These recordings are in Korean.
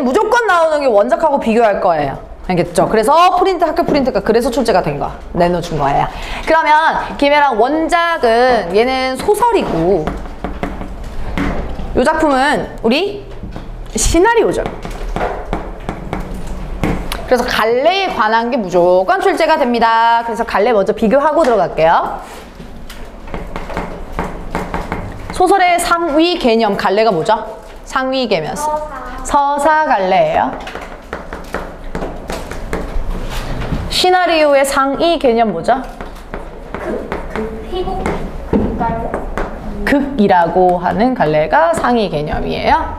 무조건 나오는 게 원작하고 비교할 거예요. 알겠죠? 그래서 프린트, 학교 프린트가 그래서 출제가 된 거야. 내놓준 거예요. 그러면 김혜랑 원작은 얘는 소설이고 이 작품은 우리 시나리오죠. 그래서 갈래에 관한 게 무조건 출제가 됩니다. 그래서 갈래 먼저 비교하고 들어갈게요. 소설의 상위 개념 갈래가 뭐죠? 상위 개념. 서사 갈래예요. 시나리오의 상위 개념 뭐죠? 희곡 갈래? 극이라고 하는 갈래가 상위 개념이에요.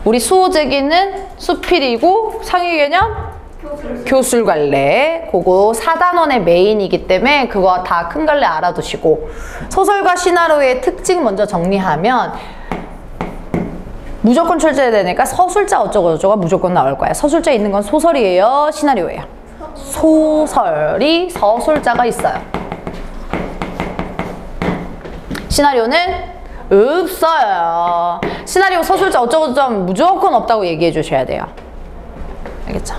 우리 수호제기는 수필이고 상위 개념? 교술 갈래. 그거 4단원의 메인이기 때문에 그거 다 큰 갈래 알아두시고 소설과 시나리오의 특징 먼저 정리하면 무조건 출제되니까 서술자 어쩌고저쩌고가 무조건 나올 거야. 서술자 있는 건 소설이에요? 시나리오예요? 소설이 서술자가 있어요. 시나리오는 없어요. 시나리오 서술자 어쩌고저쩌고 무조건 없다고 얘기해 주셔야 돼요. 알겠죠?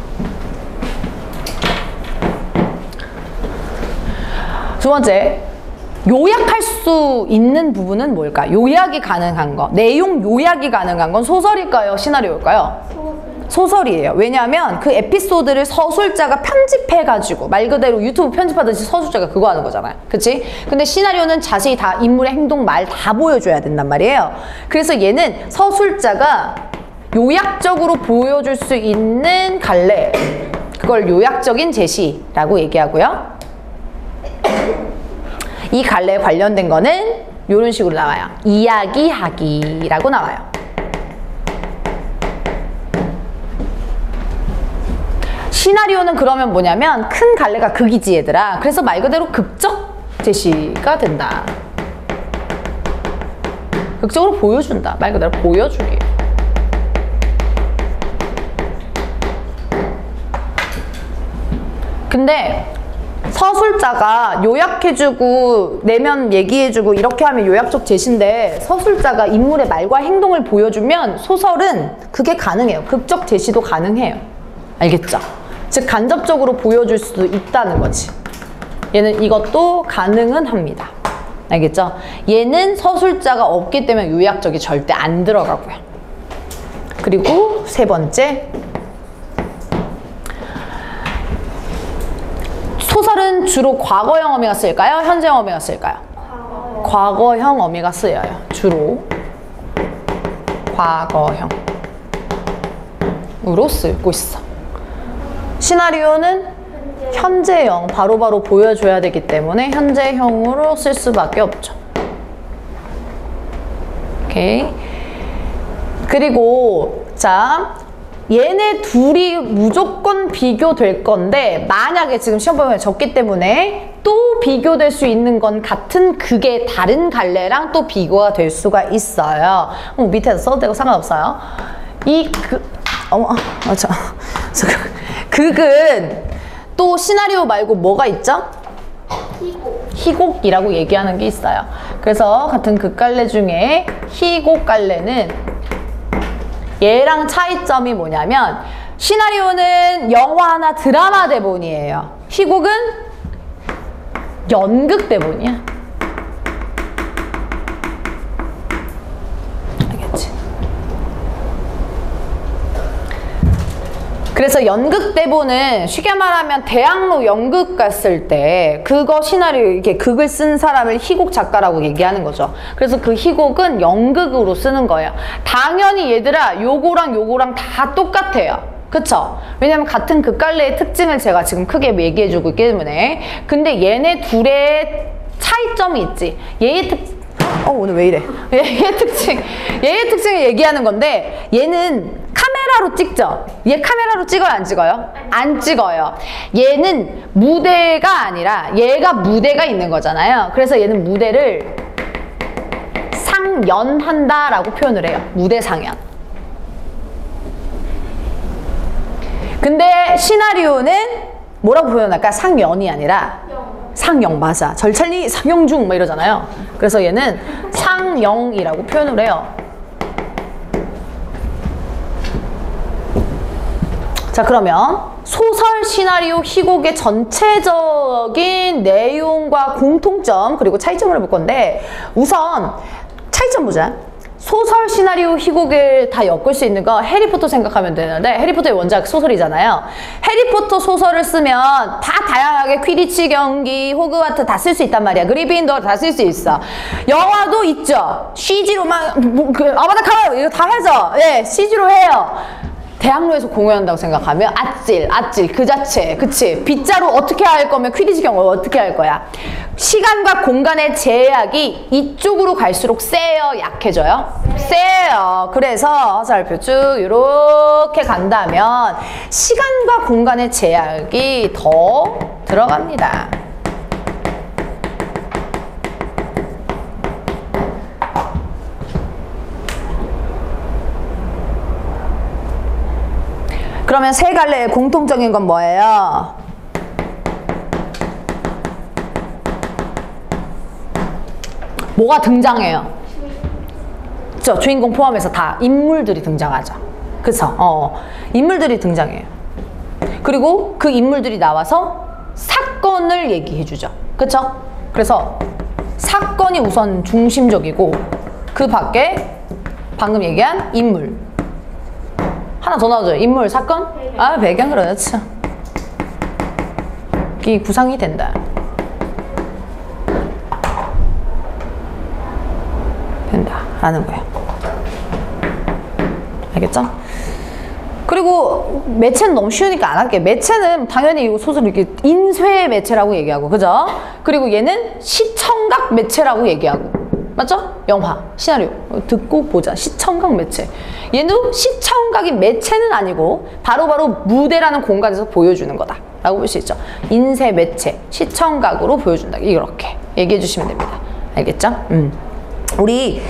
두 번째, 요약할 수 있는 부분은 뭘까? 요약이 가능한 거. 내용 요약이 가능한 건 소설일까요? 시나리오일까요? 소설이에요. 왜냐하면 그 에피소드를 서술자가 편집해가지고 말 그대로 유튜브 편집하듯이 서술자가 그거 하는 거잖아요. 그치? 근데 시나리오는 자세히 다 인물의 행동, 말 다 보여줘야 된단 말이에요. 그래서 얘는 서술자가 요약적으로 보여줄 수 있는 갈래. 그걸 요약적인 제시라고 얘기하고요. 이 갈래에 관련된 거는 이런 식으로 나와요. 이야기하기라고 나와요. 시나리오는 그러면 뭐냐면 큰 갈래가 극이지 얘들아. 그래서 말 그대로 극적 제시가 된다. 극적으로 보여준다. 말 그대로 보여주기. 근데 서술자가 요약해주고 내면 얘기해주고 이렇게 하면 요약적 제시인데 서술자가 인물의 말과 행동을 보여주면 소설은 그게 가능해요. 극적 제시도 가능해요. 알겠죠? 즉 간접적으로 보여줄 수도 있다는 거지. 얘는 이것도 가능은 합니다. 알겠죠? 얘는 서술자가 없기 때문에 요약적이 절대 안 들어가고요. 그리고 세 번째, 소설은 주로 과거형 어미가 쓰일까요? 현재형 어미가 쓰일까요? 과거형 어미가 쓰여요. 주로 과거형으로 쓰고 있어. 시나리오는 현재형, 바로바로 보여줘야 되기 때문에 현재형으로 쓸 수밖에 없죠. 오케이. 그리고 자, 얘네 둘이 무조건 비교될 건데 만약에 지금 시험 범위가 적기 때문에 또 비교될 수 있는 건 같은 극의 다른 갈래랑 또 비교가 될 수가 있어요. 밑에서 써도 되고 상관없어요. 극은 또 시나리오 말고 뭐가 있죠? 희곡이라고 얘기하는 게 있어요. 그래서 같은 극 갈래 중에 희곡 갈래는 얘랑 차이점이 뭐냐면 시나리오는 영화나 드라마 대본이에요. 희곡은 연극 대본이야. 알겠지? 그래서 연극 대본은 쉽게 말하면 대학로 연극 갔을 때 그거 시나리오 이렇게 극을 쓴 사람을 희곡 작가라고 얘기하는 거죠. 그래서 그 희곡은 연극으로 쓰는 거예요. 당연히 얘들아 요거랑 요거랑 다 똑같아요. 그쵸? 왜냐면 같은 극갈래의 특징을 제가 지금 크게 얘기해주고 있기 때문에. 근데 얘네 둘의 차이점이 있지. 얘의 오늘 왜 이래? 얘의 특징을 얘기하는 건데 얘는 카메라로 찍죠? 얘 카메라로 찍어요? 안 찍어요? 안 찍어요. 얘는 무대가 아니라 얘가 무대가 있는 거잖아요. 그래서 얘는 무대를 상연한다라고 표현을 해요. 무대 상연. 근데 시나리오는 뭐라고 표현할까? 상연이 아니라 상영. 맞아. 절찬리 상영중 뭐 이러잖아요. 그래서 얘는 상영이라고 표현을 해요. 자, 그러면 소설, 시나리오, 희곡의 전체적인 내용과 공통점 그리고 차이점을 볼 건데 우선 차이점 보자. 소설, 시나리오, 희곡을 다 엮을 수 있는 거 해리포터 생각하면 되는데 해리포터의 원작 소설이잖아요. 해리포터 소설을 쓰면 다 다양하게 퀴디치 경기, 호그와트 다 쓸 수 있단 말이야. 그리핀도어 다 쓸 수 있어. 영화도 있죠. CG로 막 아바타 카메라 이거 다 하죠. 예, CG로 해요. 대학로에서 공연한다고 생각하면 아찔 그 자체. 그치? 빗자루 어떻게 할 거면 퀴디치 경기 어떻게 할 거야? 시간과 공간의 제약이 이쪽으로 갈수록 세요, 약해져요? 세요. 그래서 화살표 쭉 이렇게 간다면 시간과 공간의 제약이 더 들어갑니다. 그러면 세 갈래의 공통적인 건 뭐예요? 뭐가 등장해요? 그쵸? 주인공 포함해서 다 인물들이 등장하죠. 그쵸? 인물들이 등장해요. 그리고 그 인물들이 나와서 사건을 얘기해주죠. 그쵸? 그래서 사건이 우선 중심적이고 그 밖에 방금 얘기한 인물 하나 더 나오죠. 인물, 사건? 아, 배경 그렇죠. 이 구상이 된다. 라는 거예요. 알겠죠? 그리고 매체는 너무 쉬우니까 안 할게요. 매체는 당연히 이거 소설 이렇게 인쇄 매체라고 얘기하고, 그죠? 그리고 얘는 시청각 매체라고 얘기하고, 맞죠? 영화, 시나리오 듣고 보자. 시청각 매체. 얘도 시청각이 매체는 아니고 바로바로 무대라는 공간에서 보여주는 거다 라고 볼 수 있죠. 인쇄 매체, 시청각으로 보여준다. 이렇게 얘기해 주시면 됩니다. 알겠죠? 우리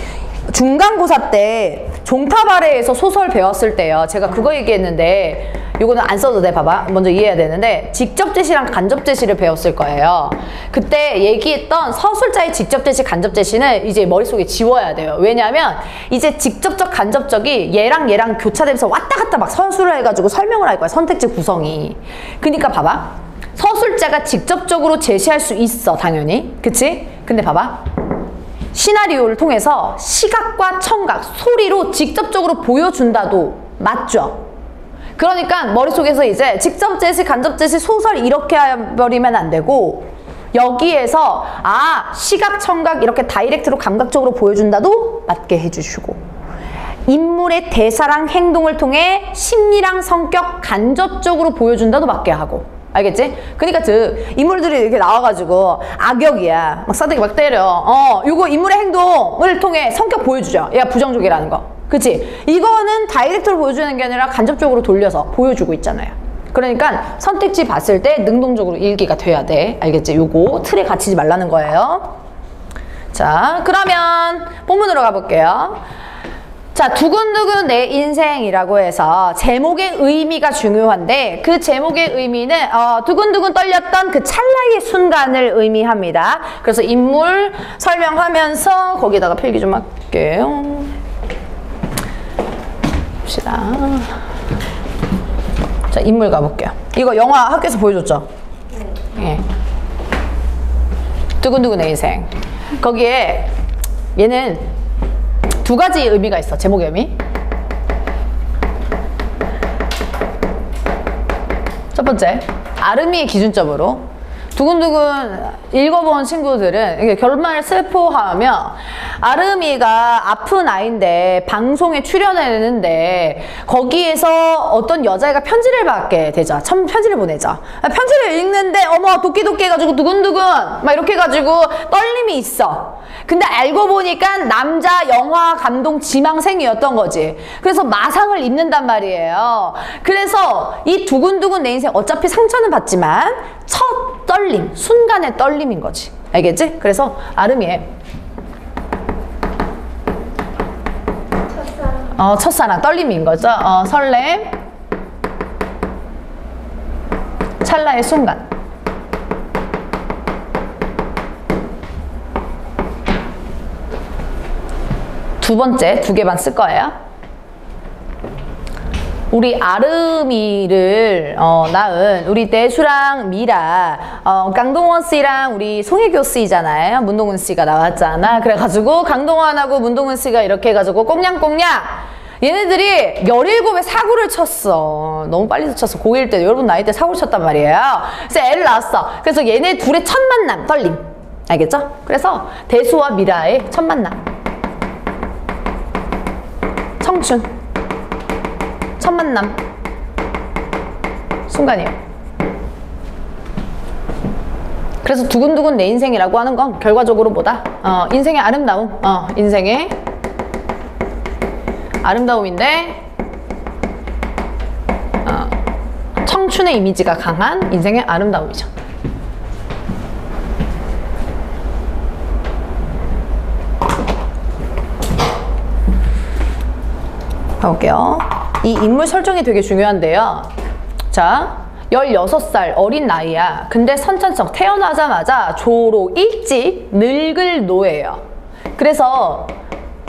중간고사 때 종탑 아래에서 소설 배웠을 때요. 제가 그거 얘기했는데 요거는 안 써도 돼. 봐봐. 먼저 이해해야 되는데 직접 제시랑 간접 제시를 배웠을 거예요. 그때 얘기했던 서술자의 직접 제시, 간접 제시는 이제 머릿속에 지워야 돼요. 왜냐하면 이제 직접적, 간접적이 얘랑 교차되면서 왔다 갔다 막 서술을 해가지고 설명을 할 거야. 선택지 구성이. 그러니까 봐봐. 서술자가 직접적으로 제시할 수 있어. 당연히. 그치? 근데 봐봐. 시나리오를 통해서 시각과 청각, 소리로 직접적으로 보여준다도 맞죠? 그러니까 머릿속에서 이제 직접 제시, 간접 제시, 소설 이렇게 해버리면 안 되고 여기에서 시각, 청각 이렇게 다이렉트로 감각적으로 보여준다도 맞게 해주시고 인물의 대사랑 행동을 통해 심리랑 성격 간접적으로 보여준다도 맞게 하고 알겠지? 그러니까 인물들이 이렇게 나와가지고 악역이야. 막 싸대기 막 때려. 요거 인물의 행동을 통해 성격 보여주죠. 얘가 부정적이라는 거. 그치? 이거는 다이렉트로 보여주는 게 아니라 간접적으로 돌려서 보여주고 있잖아요. 그러니까 선택지 봤을 때 능동적으로 일기가 돼야 돼. 알겠지? 요거 틀에 갇히지 말라는 거예요. 자, 그러면 본문으로 가볼게요. 자, 두근두근 내 인생이라고 해서 제목의 의미가 중요한데 그 제목의 의미는 두근두근 떨렸던 그 찰나의 순간을 의미합니다. 그래서 인물 설명하면서 거기다가 필기 좀 할게요. 봅시다. 자, 인물 가볼게요. 이거 영화 학교에서 보여줬죠? 예. 두근두근 내 인생. 거기에 얘는 두 가지 의미가 있어. 제목의 의미. 첫 번째, 아름이의 기준점으로 두근두근 읽어본 친구들은 이게 결말을 슬퍼하며 아름이가 아픈 아이인데 방송에 출연했는데 거기에서 어떤 여자애가 편지를 받게 되죠. 편지를 보내죠. 편지를 읽는데 어머 도끼도끼 해가지고 두근두근 막 이렇게 해가지고 떨림이 있어. 근데 알고 보니까 남자 영화 감독 지망생이었던 거지. 그래서 마상을 입는단 말이에요. 그래서 이 두근두근 내 인생 어차피 상처는 받지만 첫 떨림, 순간의 떨림인 거지. 알겠지? 그래서 아름이의 첫사랑 떨림인 거죠. 설렘, 찰나의 순간. 두 번째, 두 개만 쓸 거예요. 우리 아름이를 낳은 우리 대수랑 미라, 강동원 씨랑 우리 송혜교 씨잖아요. 문동은 씨가 나왔잖아. 그래가지고 강동원하고 문동은 씨가 이렇게 해가지고 꽁냥꽁냥 얘네들이 17에 사고를 쳤어. 너무 빨리 쳤어. 고1 때 여러분 나이 때 사고를 쳤단 말이에요. 그래서 애를 낳았어. 그래서 얘네 둘의 첫 만남, 떨림. 알겠죠? 그래서 대수와 미라의 첫 만남. 청춘. 첫 만남. 순간이에요. 그래서 두근두근 내 인생이라고 하는 건 결과적으로 뭐다? 인생의 아름다움. 인생의 아름다움인데 청춘의 이미지가 강한 인생의 아름다움이죠. 가볼게요. 이 인물 설정이 되게 중요한데요. 자, 16살 어린 나이야. 근데 선천적 태어나자마자 조로 일찍 늙을 노예예요. 그래서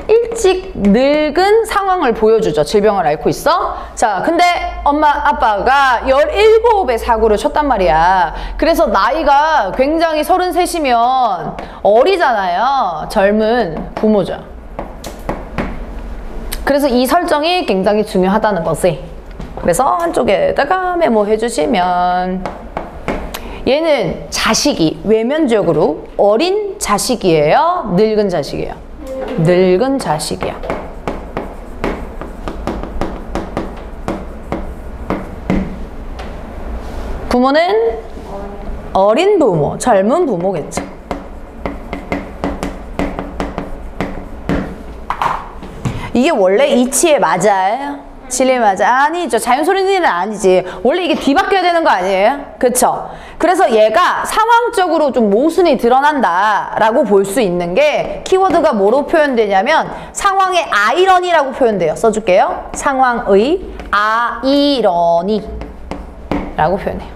일찍 늙은 상황을 보여주죠. 질병을 앓고 있어. 자, 근데 엄마 아빠가 17에 사고를 쳤단 말이야. 그래서 나이가 굉장히 33이면 어리잖아요. 젊은 부모죠. 그래서 이 설정이 굉장히 중요하다는 거지. 그래서 한쪽에다가 메모해 주시면, 얘는 자식이 외면적으로 어린 자식이에요? 늙은 자식이에요? 늙은 자식이야. 부모는 어린 부모, 젊은 부모겠죠. 이게 원래 이치에 맞아요? 진리 맞아? 아니죠. 자연소리는 아니지. 원래 이게 뒤바뀌어야 되는 거 아니에요? 그쵸? 그래서 얘가 상황적으로 좀 모순이 드러난다 라고 볼 수 있는 게, 키워드가 뭐로 표현되냐면 상황의 아이러니라고 표현돼요. 써줄게요. 상황의 아이러니 라고 표현해요.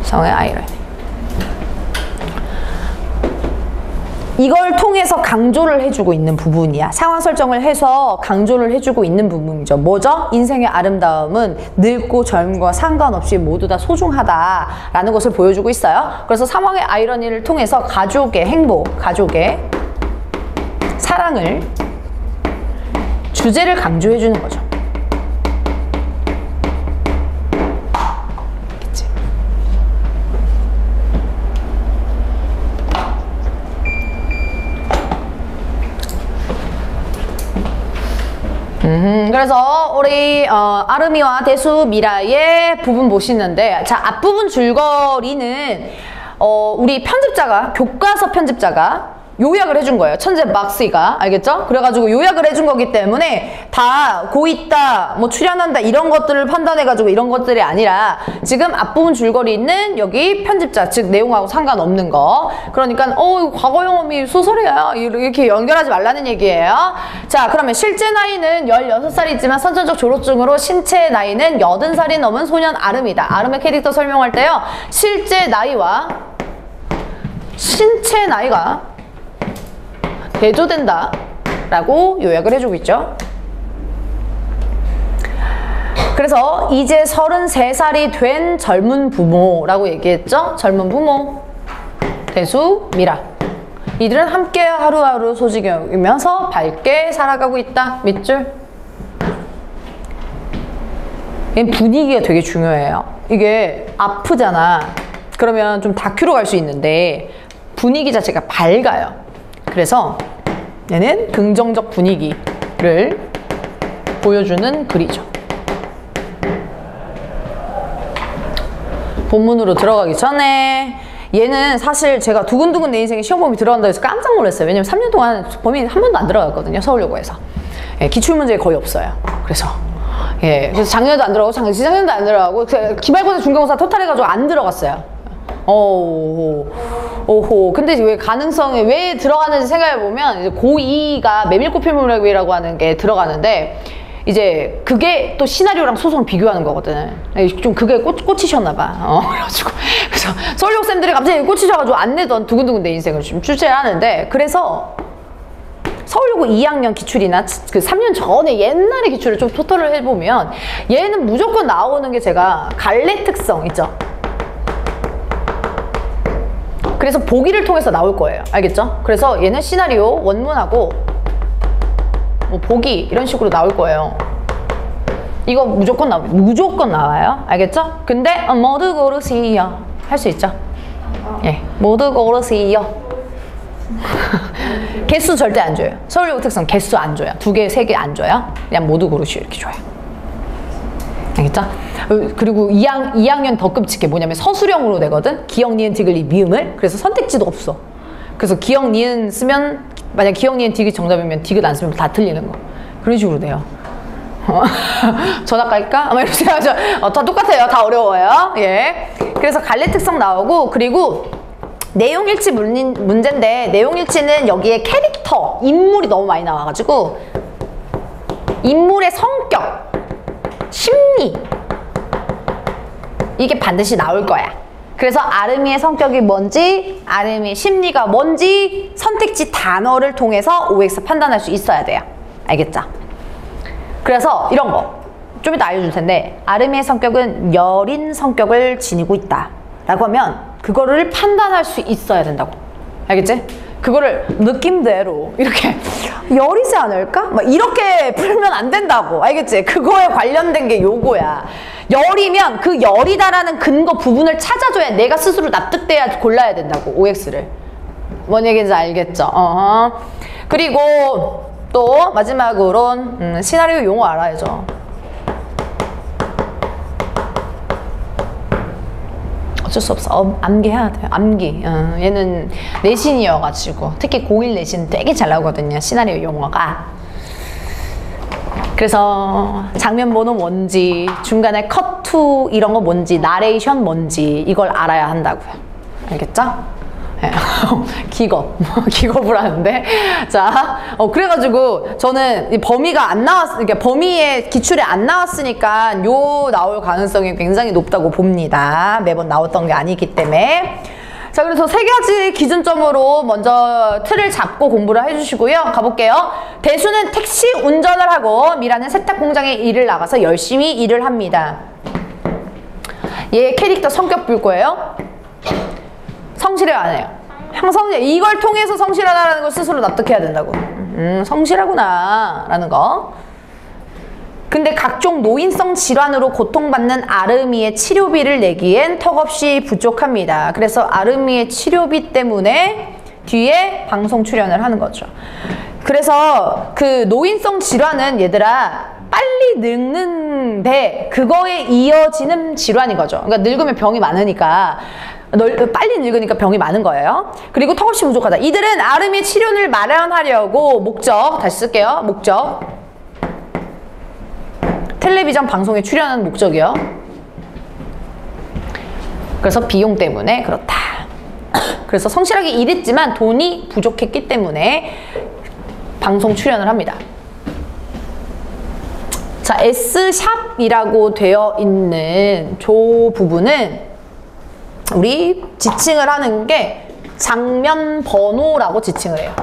상황의 아이러니. 이걸 통해서 강조를 해주고 있는 부분이야. 상황 설정을 해서 강조를 해주고 있는 부분이죠. 뭐죠? 인생의 아름다움은 늙고 젊고 상관없이 모두 다 소중하다라는 것을 보여주고 있어요. 그래서 상황의 아이러니를 통해서 가족의 행복, 가족의 사랑을, 주제를 강조해주는 거죠. 그래서 우리 아름이와 대수 미라의 부분 보시는데, 자, 앞부분 줄거리는 우리 편집자가, 교과서 편집자가 요약을 해준 거예요. 천재 막스가. 알겠죠? 그래가지고 요약을 해준 거기 때문에 다 고있다, 뭐 출연한다 이런 것들을 판단해가지고 이런 것들이 아니라, 지금 앞부분 줄거리는 여기 편집자, 즉 내용하고 상관없는 거. 그러니까 과거 영험이 소설이야 이렇게 연결하지 말라는 얘기예요. 자, 그러면 실제 나이는 16살이지만 선천적 졸업증으로 신체 나이는 80살이 넘은 소년 아름이다. 아름의 캐릭터 설명할 때요, 실제 나이와 신체 나이가 대조된다 라고 요약을 해주고 있죠. 그래서 이제 33살이 된 젊은 부모라고 얘기했죠. 젊은 부모 대수, 미라, 이들은 함께 하루하루 소식이면서 밝게 살아가고 있다. 밑줄. 분위기가 되게 중요해요. 이게 아프잖아. 그러면 좀 다큐로 갈 수 있는데 분위기 자체가 밝아요. 그래서 얘는 긍정적 분위기를 보여주는 글이죠. 본문으로 들어가기 전에, 얘는 사실 제가 두근두근 내 인생에 시험 범위 들어간다고 해서 깜짝 놀랐어요. 왜냐면 3년 동안 범위 한 번도 안 들어갔거든요. 서울여고에서. 기출문제 거의 없어요. 그래서 그래서 작년에도 안 들어가고 재작년도 안 들어가고 기말고사 중간고사 토탈 해가지고 안 들어갔어요. 오호. 근데 왜 가능성이 왜 들어가는지 생각해보면, 이제 고2가 메밀꽃필물학이라고 하는 게 들어가는데, 이제 그게 또 시나리오랑 소설 비교하는 거거든. 좀 그게 꽂히셨나봐. 그래가지고. 그래서 서울여고생들이 갑자기 꽂히셔가지고 안 내던 두근두근 내 인생을 지금 출제를 하는데, 그래서 서울여고 2학년 기출이나 그 3년 전에 옛날의 기출을 좀 토탈을 해보면 얘는 무조건 나오는 게 제가 갈래 특성 있죠? 그래서 보기를 통해서 나올 거예요. 알겠죠? 그래서 얘는 시나리오, 원문하고 뭐 보기 이런 식으로 나올 거예요. 이거 무조건 나와요. 알겠죠? 근데 모두 고르세요. 할 수 있죠? 예, 모두 고르세요. 개수 절대 안 줘요. 서울여고 특성 개수 안 줘요. 2개, 3개 안 줘요. 그냥 모두 고르시오 이렇게 줘요. 알겠죠? 그리고 2학년 더 끔찍해. 뭐냐면 서술형으로 되거든. 기역, 니은, 디귿, 미음을. 그래서 선택지도 없어. 그래서 기역, 니은 쓰면 만약 기역, 니은, 디귿 정답이면 디귿 안 쓰면 다 틀리는 거. 그런 식으로 돼요. 전학 갈까? 아마 이렇게 해야죠. 다 똑같아요. 다 어려워요. 예. 그래서 갈래 특성 나오고, 그리고 내용일치 문제인데, 내용일치는 여기에 캐릭터, 인물이 너무 많이 나와가지고 인물의 성격, 심리 이게 반드시 나올 거야. 그래서 아름이의 성격이 뭔지, 아름이의 심리가 뭔지 선택지 단어를 통해서 OX 판단할 수 있어야 돼요. 알겠죠? 그래서 이런 거 좀 이따 알려줄 텐데, 아름이의 성격은 여린 성격을 지니고 있다 라고 하면 그거를 판단할 수 있어야 된다고. 알겠지? 그거를 느낌대로 이렇게 여리지 않을까? 막 이렇게 풀면 안 된다고. 알겠지? 그거에 관련된 게 요거야. 열이면 그 열이다라는 근거 부분을 찾아줘야 내가 스스로 납득돼야 골라야 된다고. OX를. 뭔 얘기인지 알겠죠? 그리고 또 마지막으론 시나리오 용어 알아야죠. 어쩔 수 없어. 암기해야 돼요. 암기. 얘는 내신이어가지고 특히 고1 내신 되게 잘 나오거든요. 시나리오 용어가. 그래서 장면 번호 뭔지, 중간에 컷투 이런 거 뭔지, 나레이션 뭔지 이걸 알아야 한다고요. 알겠죠? 기겁을 하는데. 자, 그래가지고 저는 이 범위가 안 그러니까 범위의 기출에 안 나왔으니까 요 나올 가능성이 굉장히 높다고 봅니다. 매번 나왔던 게 아니기 때문에. 자, 그래서 3가지 기준점으로 먼저 틀을 잡고 공부를 해주시고요. 가볼게요. 대수는 택시 운전을 하고 미라는 세탁 공장에 일을 나가서 열심히 일을 합니다. 얘 캐릭터 성격 볼 거예요. 성실해요, 안 해요? 성실해. 이걸 통해서 성실하다라는 걸 스스로 납득해야 된다고. 성실하구나 라는 거. 근데 각종 노인성 질환으로 고통받는 아름이의 치료비를 내기엔 턱없이 부족합니다. 그래서 아름이의 치료비 때문에 뒤에 방송 출연을 하는 거죠. 그래서 그 노인성 질환은 얘들아 빨리 늙는데 그거에 이어지는 질환인 거죠. 그러니까 늙으면 병이 많으니까 빨리 늙으니까 병이 많은 거예요. 그리고 턱없이 부족하다. 이들은 아름이의 치료를 마련하려고 목적, 다시 쓸게요. 목적. 텔레비전 방송에 출연하는 목적이요. 그래서 비용 때문에 그렇다. 그래서 성실하게 일했지만 돈이 부족했기 때문에 방송 출연을 합니다. 자, S샵이라고 되어 있는 저 부분은 우리 지칭을 하는 게 장면 번호라고 지칭을 해요.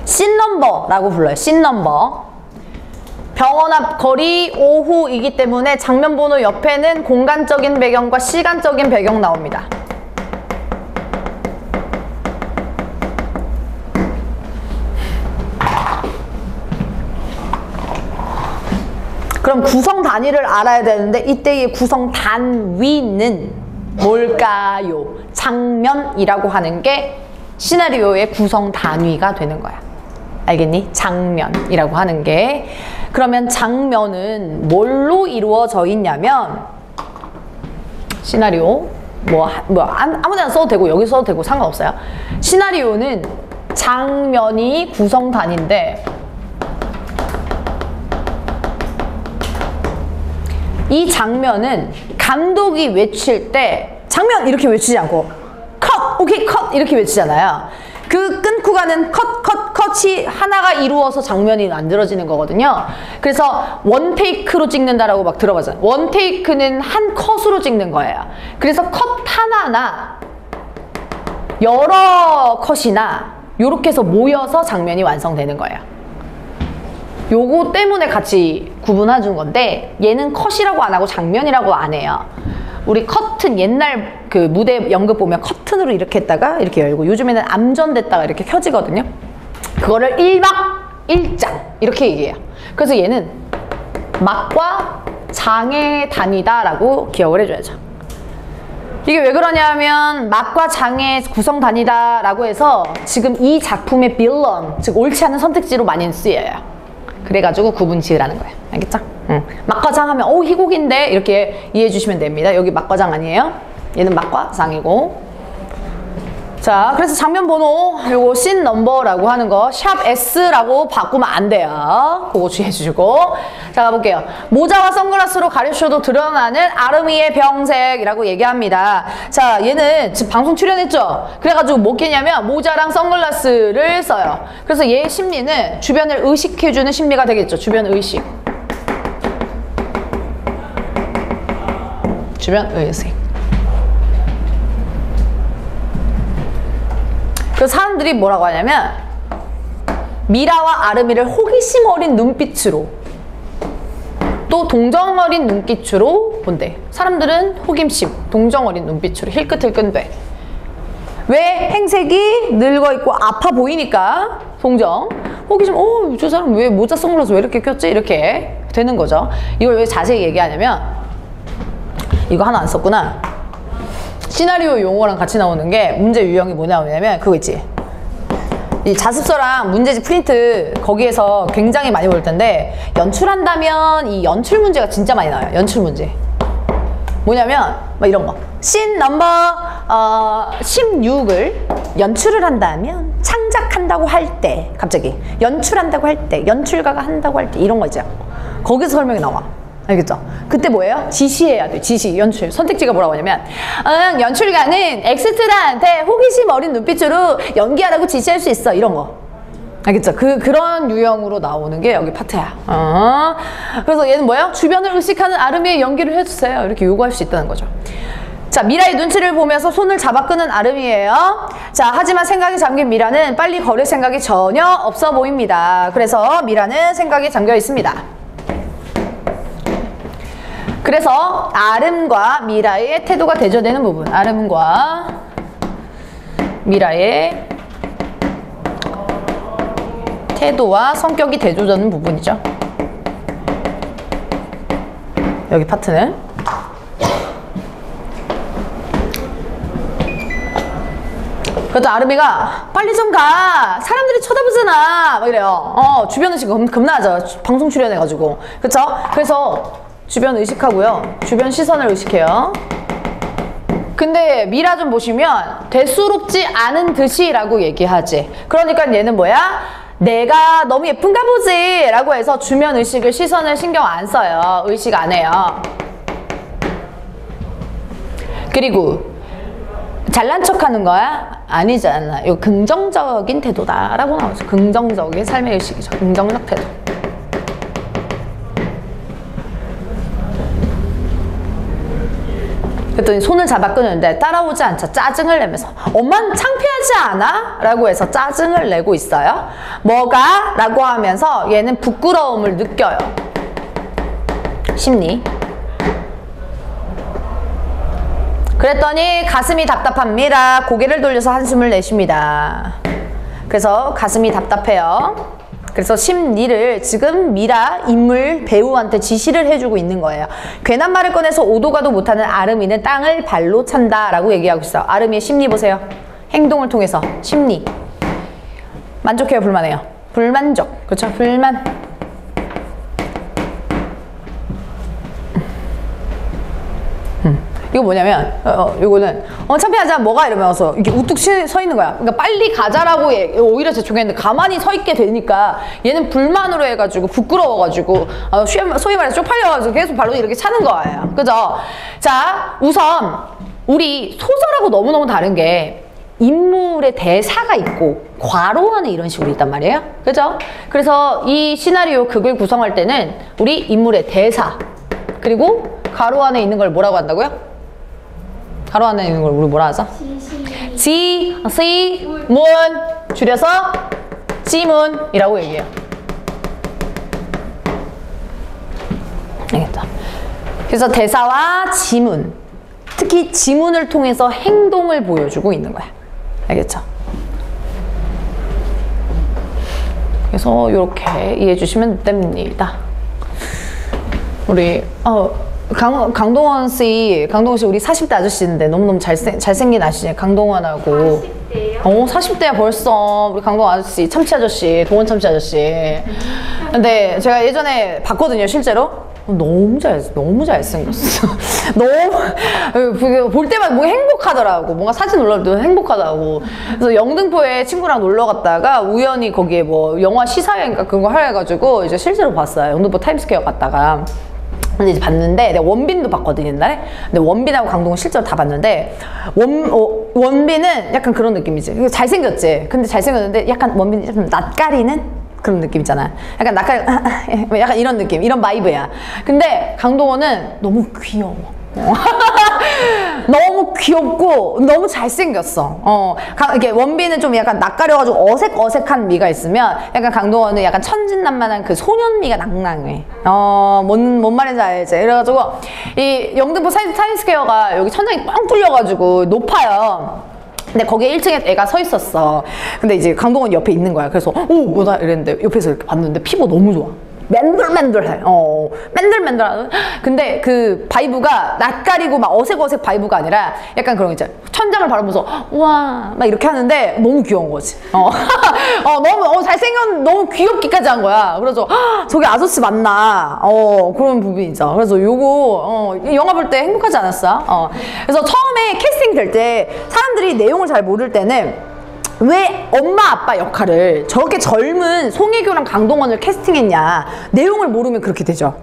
씬넘버라고 불러요. 씬넘버. 병원 앞 거리 오후이기 때문에 장면 번호 옆에는 공간적인 배경과 시간적인 배경 나옵니다. 그럼 구성 단위를 알아야 되는데 이때의 구성 단위는 뭘까요? 장면이라고 하는 게 시나리오의 구성 단위가 되는 거야. 알겠니? 장면이라고 하는 게. 그러면 장면은 뭘로 이루어져 있냐면 시나리오 아무데나 써도 되고 여기 써도 되고 상관없어요. 시나리오는 장면이 구성 단위인데 이 장면은 감독이 외칠 때 장면 이렇게 외치지 않고 컷! 오케이 컷! 이렇게 외치잖아요. 그 끊고 가는 컷! 컷! 컷! 컷이 하나가 이루어서 장면이 만들어지는 거거든요. 그래서 원 테이크로 찍는다라고 막 들어봤잖아요. 원 테이크는 한 컷으로 찍는 거예요. 그래서 컷 하나나 여러 컷이나 요렇게 해서 모여서 장면이 완성되는 거예요. 요거 때문에 같이 구분해 준 건데 얘는 컷이라고 안 하고 장면이라고 안 해요. 우리 커튼 옛날 그 무대 연극 보면 커튼으로 이렇게 했다가 이렇게 열고 요즘에는 암전됐다가 이렇게 켜지거든요. 그거를 1막 1장 이렇게 얘기해요. 그래서 얘는 막과 장의 단위다 라고 기억을 해줘야죠. 이게 왜 그러냐면 막과 장의 구성 단위다 라고 해서 지금 이 작품의 빌런, 즉 옳지 않은 선택지로 많이 쓰여요. 그래가지고 구분 지으라는 거예요. 알겠죠? 막과 장 하면 희곡인데 이렇게 이해해 주시면 됩니다. 여기 막과 장 아니에요. 얘는 막과 장이고. 자, 그래서 장면 번호 요거 씬 넘버라고 하는 거 샵 S라고 바꾸면 안 돼요. 그거 주의해 주시고. 자, 가볼게요. 모자와 선글라스로 가려주셔도 드러나는 아름이의 병색이라고 얘기합니다. 자, 얘는 지금 방송 출연했죠? 그래가지고 뭐 겠냐면 모자랑 선글라스를 써요. 그래서 얘의 심리는 주변을 의식해주는 심리가 되겠죠. 주변 의식. 주변 의식. 그 사람들이 뭐라고 하냐면 미라와 아름이를 호기심 어린 눈빛으로 또 동정 어린 눈빛으로 본대. 사람들은 호기심, 동정 어린 눈빛으로 힐끗힐끗대. 왜? 행색이 늙어있고 아파 보이니까 동정. 호기심, 저 사람 왜 모자 선글라스 왜 이렇게 꼈지? 이렇게 되는 거죠. 이걸 왜 자세히 얘기하냐면 이거 하나 안 썼구나. 시나리오 용어랑 같이 나오는 게 문제 유형이 뭐 나오냐면 그거 있지. 이 자습서랑 문제집 프린트 거기에서 굉장히 많이 볼 텐데 연출한다면 이 연출 문제가 진짜 많이 나와요. 연출 문제. 뭐냐면 막 이런 거. 씬 넘버 16을 연출을 한다면 창작한다고 할 때 갑자기 연출한다고 할 때 연출가가 한다고 할 때 이런 거 있죠. 거기서 설명이 나와. 알겠죠? 그때 뭐예요? 지시해야 돼. 지시, 연출. 선택지가 뭐라고 하냐면 연출가는 엑스트라한테 호기심 어린 눈빛으로 연기하라고 지시할 수 있어. 이런 거. 알겠죠? 그런 유형으로 나오는 게 여기 파트야. 그래서 얘는 뭐예요? 주변을 의식하는 아름이의 연기를 해주세요. 이렇게 요구할 수 있다는 거죠. 자, 미라의 눈치를 보면서 손을 잡아 끄는 아름이에요. 자, 하지만 생각이 잠긴 미라는 빨리 걸을 생각이 전혀 없어 보입니다. 그래서 미라는 생각이 잠겨 있습니다. 그래서 아름과 미라의 태도가 대조되는 부분. 아름과 미라의 태도와 성격이 대조되는 부분이죠. 여기 파트는. 그래도 아름이가 빨리 좀 가. 사람들이 쳐다보잖아. 막 이래요. 주변 의식 겁나죠. 방송 출연해가지고. 그쵸? 그래서 주변 의식하고요. 주변 시선을 의식해요. 근데 미라 좀 보시면 대수롭지 않은 듯이 라고 얘기하지. 그러니까 얘는 뭐야? 내가 너무 예쁜가 보지 라고 해서 주변 의식을 시선을 신경 안 써요. 의식 안 해요. 그리고 잘난 척하는 거야? 아니잖아. 이거 긍정적인 태도다 라고 나오죠. 긍정적인 삶의 의식이죠. 긍정적 태도. 그랬더니 손을 잡아 끄는데 따라오지 않자 짜증을 내면서 엄마는 창피하지 않아? 라고 해서 짜증을 내고 있어요. 뭐가? 라고 하면서 얘는 부끄러움을 느껴요. 심리. 그랬더니 가슴이 답답합니다. 고개를 돌려서 한숨을 내쉽니다. 그래서 가슴이 답답해요. 그래서 심리를 지금 미라 인물 배우한테 지시를 해주고 있는 거예요. 괜한 말을 꺼내서 오도 가도 못하는 아름이는 땅을 발로 찬다 라고 얘기하고 있어요. 아름이의 심리 보세요. 행동을 통해서 심리. 만족해요? 불만해요? 불만족. 그렇죠? 불만. 이거 뭐냐면 이거는 창피하지 뭐가 이러면서 이렇게 우뚝 서 있는 거야. 그러니까 빨리 가자라고 오히려 재촉했는데 가만히 서 있게 되니까 얘는 불만으로 해가지고 부끄러워가지고 소위 말해서 쪽팔려가지고 계속 발로 이렇게 차는 거예요. 그죠? 자, 우선 우리 소설하고 너무너무 다른 게 인물의 대사가 있고 괄호 안에 이런 식으로 있단 말이에요. 그죠? 그래서 이 시나리오 극을 구성할 때는 우리 인물의 대사 그리고 괄호 안에 있는 걸 뭐라고 한다고요? 괄호 안에 있는 걸 우리 뭐라 하죠? 지, 시, 문 줄여서 지문이라고 얘기해요. 알겠죠? 그래서 대사와 지문, 특히 지문을 통해서 행동을 보여주고 있는 거야. 알겠죠? 그래서 이렇게 이해해 주시면 됩니다. 우리 강동원 씨 우리 40대 아저씨인데 너무너무 잘생긴 아저씨 강동원하고 40대요? 40대야 벌써. 우리 강동원 아저씨, 참치 아저씨, 동원 참치 아저씨. 근데 제가 예전에 봤거든요, 실제로. 너무 잘생겼어. 너무 볼 때마다 뭔가 행복하더라고. 뭔가 사진 올라올 때 행복하다고. 그래서 영등포에 친구랑 놀러 갔다가 우연히 거기에 뭐 영화 시사회인가 그런 거 하려 해가지고 이제 실제로 봤어요. 영등포 타임스퀘어 갔다가. 근데 이제 봤는데 내가 원빈도 봤거든 옛날에. 근데 원빈하고 강동원 실제로 다 봤는데 원빈은 약간 그런 느낌이지. 잘생겼지. 근데 잘생겼는데 약간 원빈이 좀 낯가리는 그런 느낌 있잖아. 약간 약간 이런 느낌, 이런 바이브야. 근데 강동원은 너무 귀여워. 너무 귀엽고 너무 잘생겼어. 이렇게 원빈은 좀 약간 낯가려가지고 어색한 미가 있으면 약간 강동원은 약간 천진난만한 그 소년미가 낭낭해. 뭔 말인지 알지? 그래가지고 이 영등포 타임스퀘어가 여기 천장이 뻥 뚫려가지고 높아요. 근데 거기에 1층에 애가 서 있었어. 근데 이제 강동원 옆에 있는 거야. 그래서 뭐다 이랬는데 옆에서 이렇게 봤는데 피부 너무 좋아. 맨들맨들해. 맨들맨들하다. 근데 그 바이브가 낯가리고 막 어색 바이브가 아니라 약간 그런 거 있잖아. 천장을 바라보면서 와 막 이렇게 하는데 너무 귀여운 거지. 너무 잘생긴 너무 귀엽기까지 한 거야. 그래서 저게 아저씨 맞나? 그런 부분이 있죠. 그래서 요거 영화 볼 때 행복하지 않았어? 그래서 처음에 캐스팅 될 때 사람들이 내용을 잘 모를 때는 왜 엄마 아빠 역할을 저렇게 젊은 송혜교랑 강동원을 캐스팅했냐. 내용을 모르면 그렇게 되죠.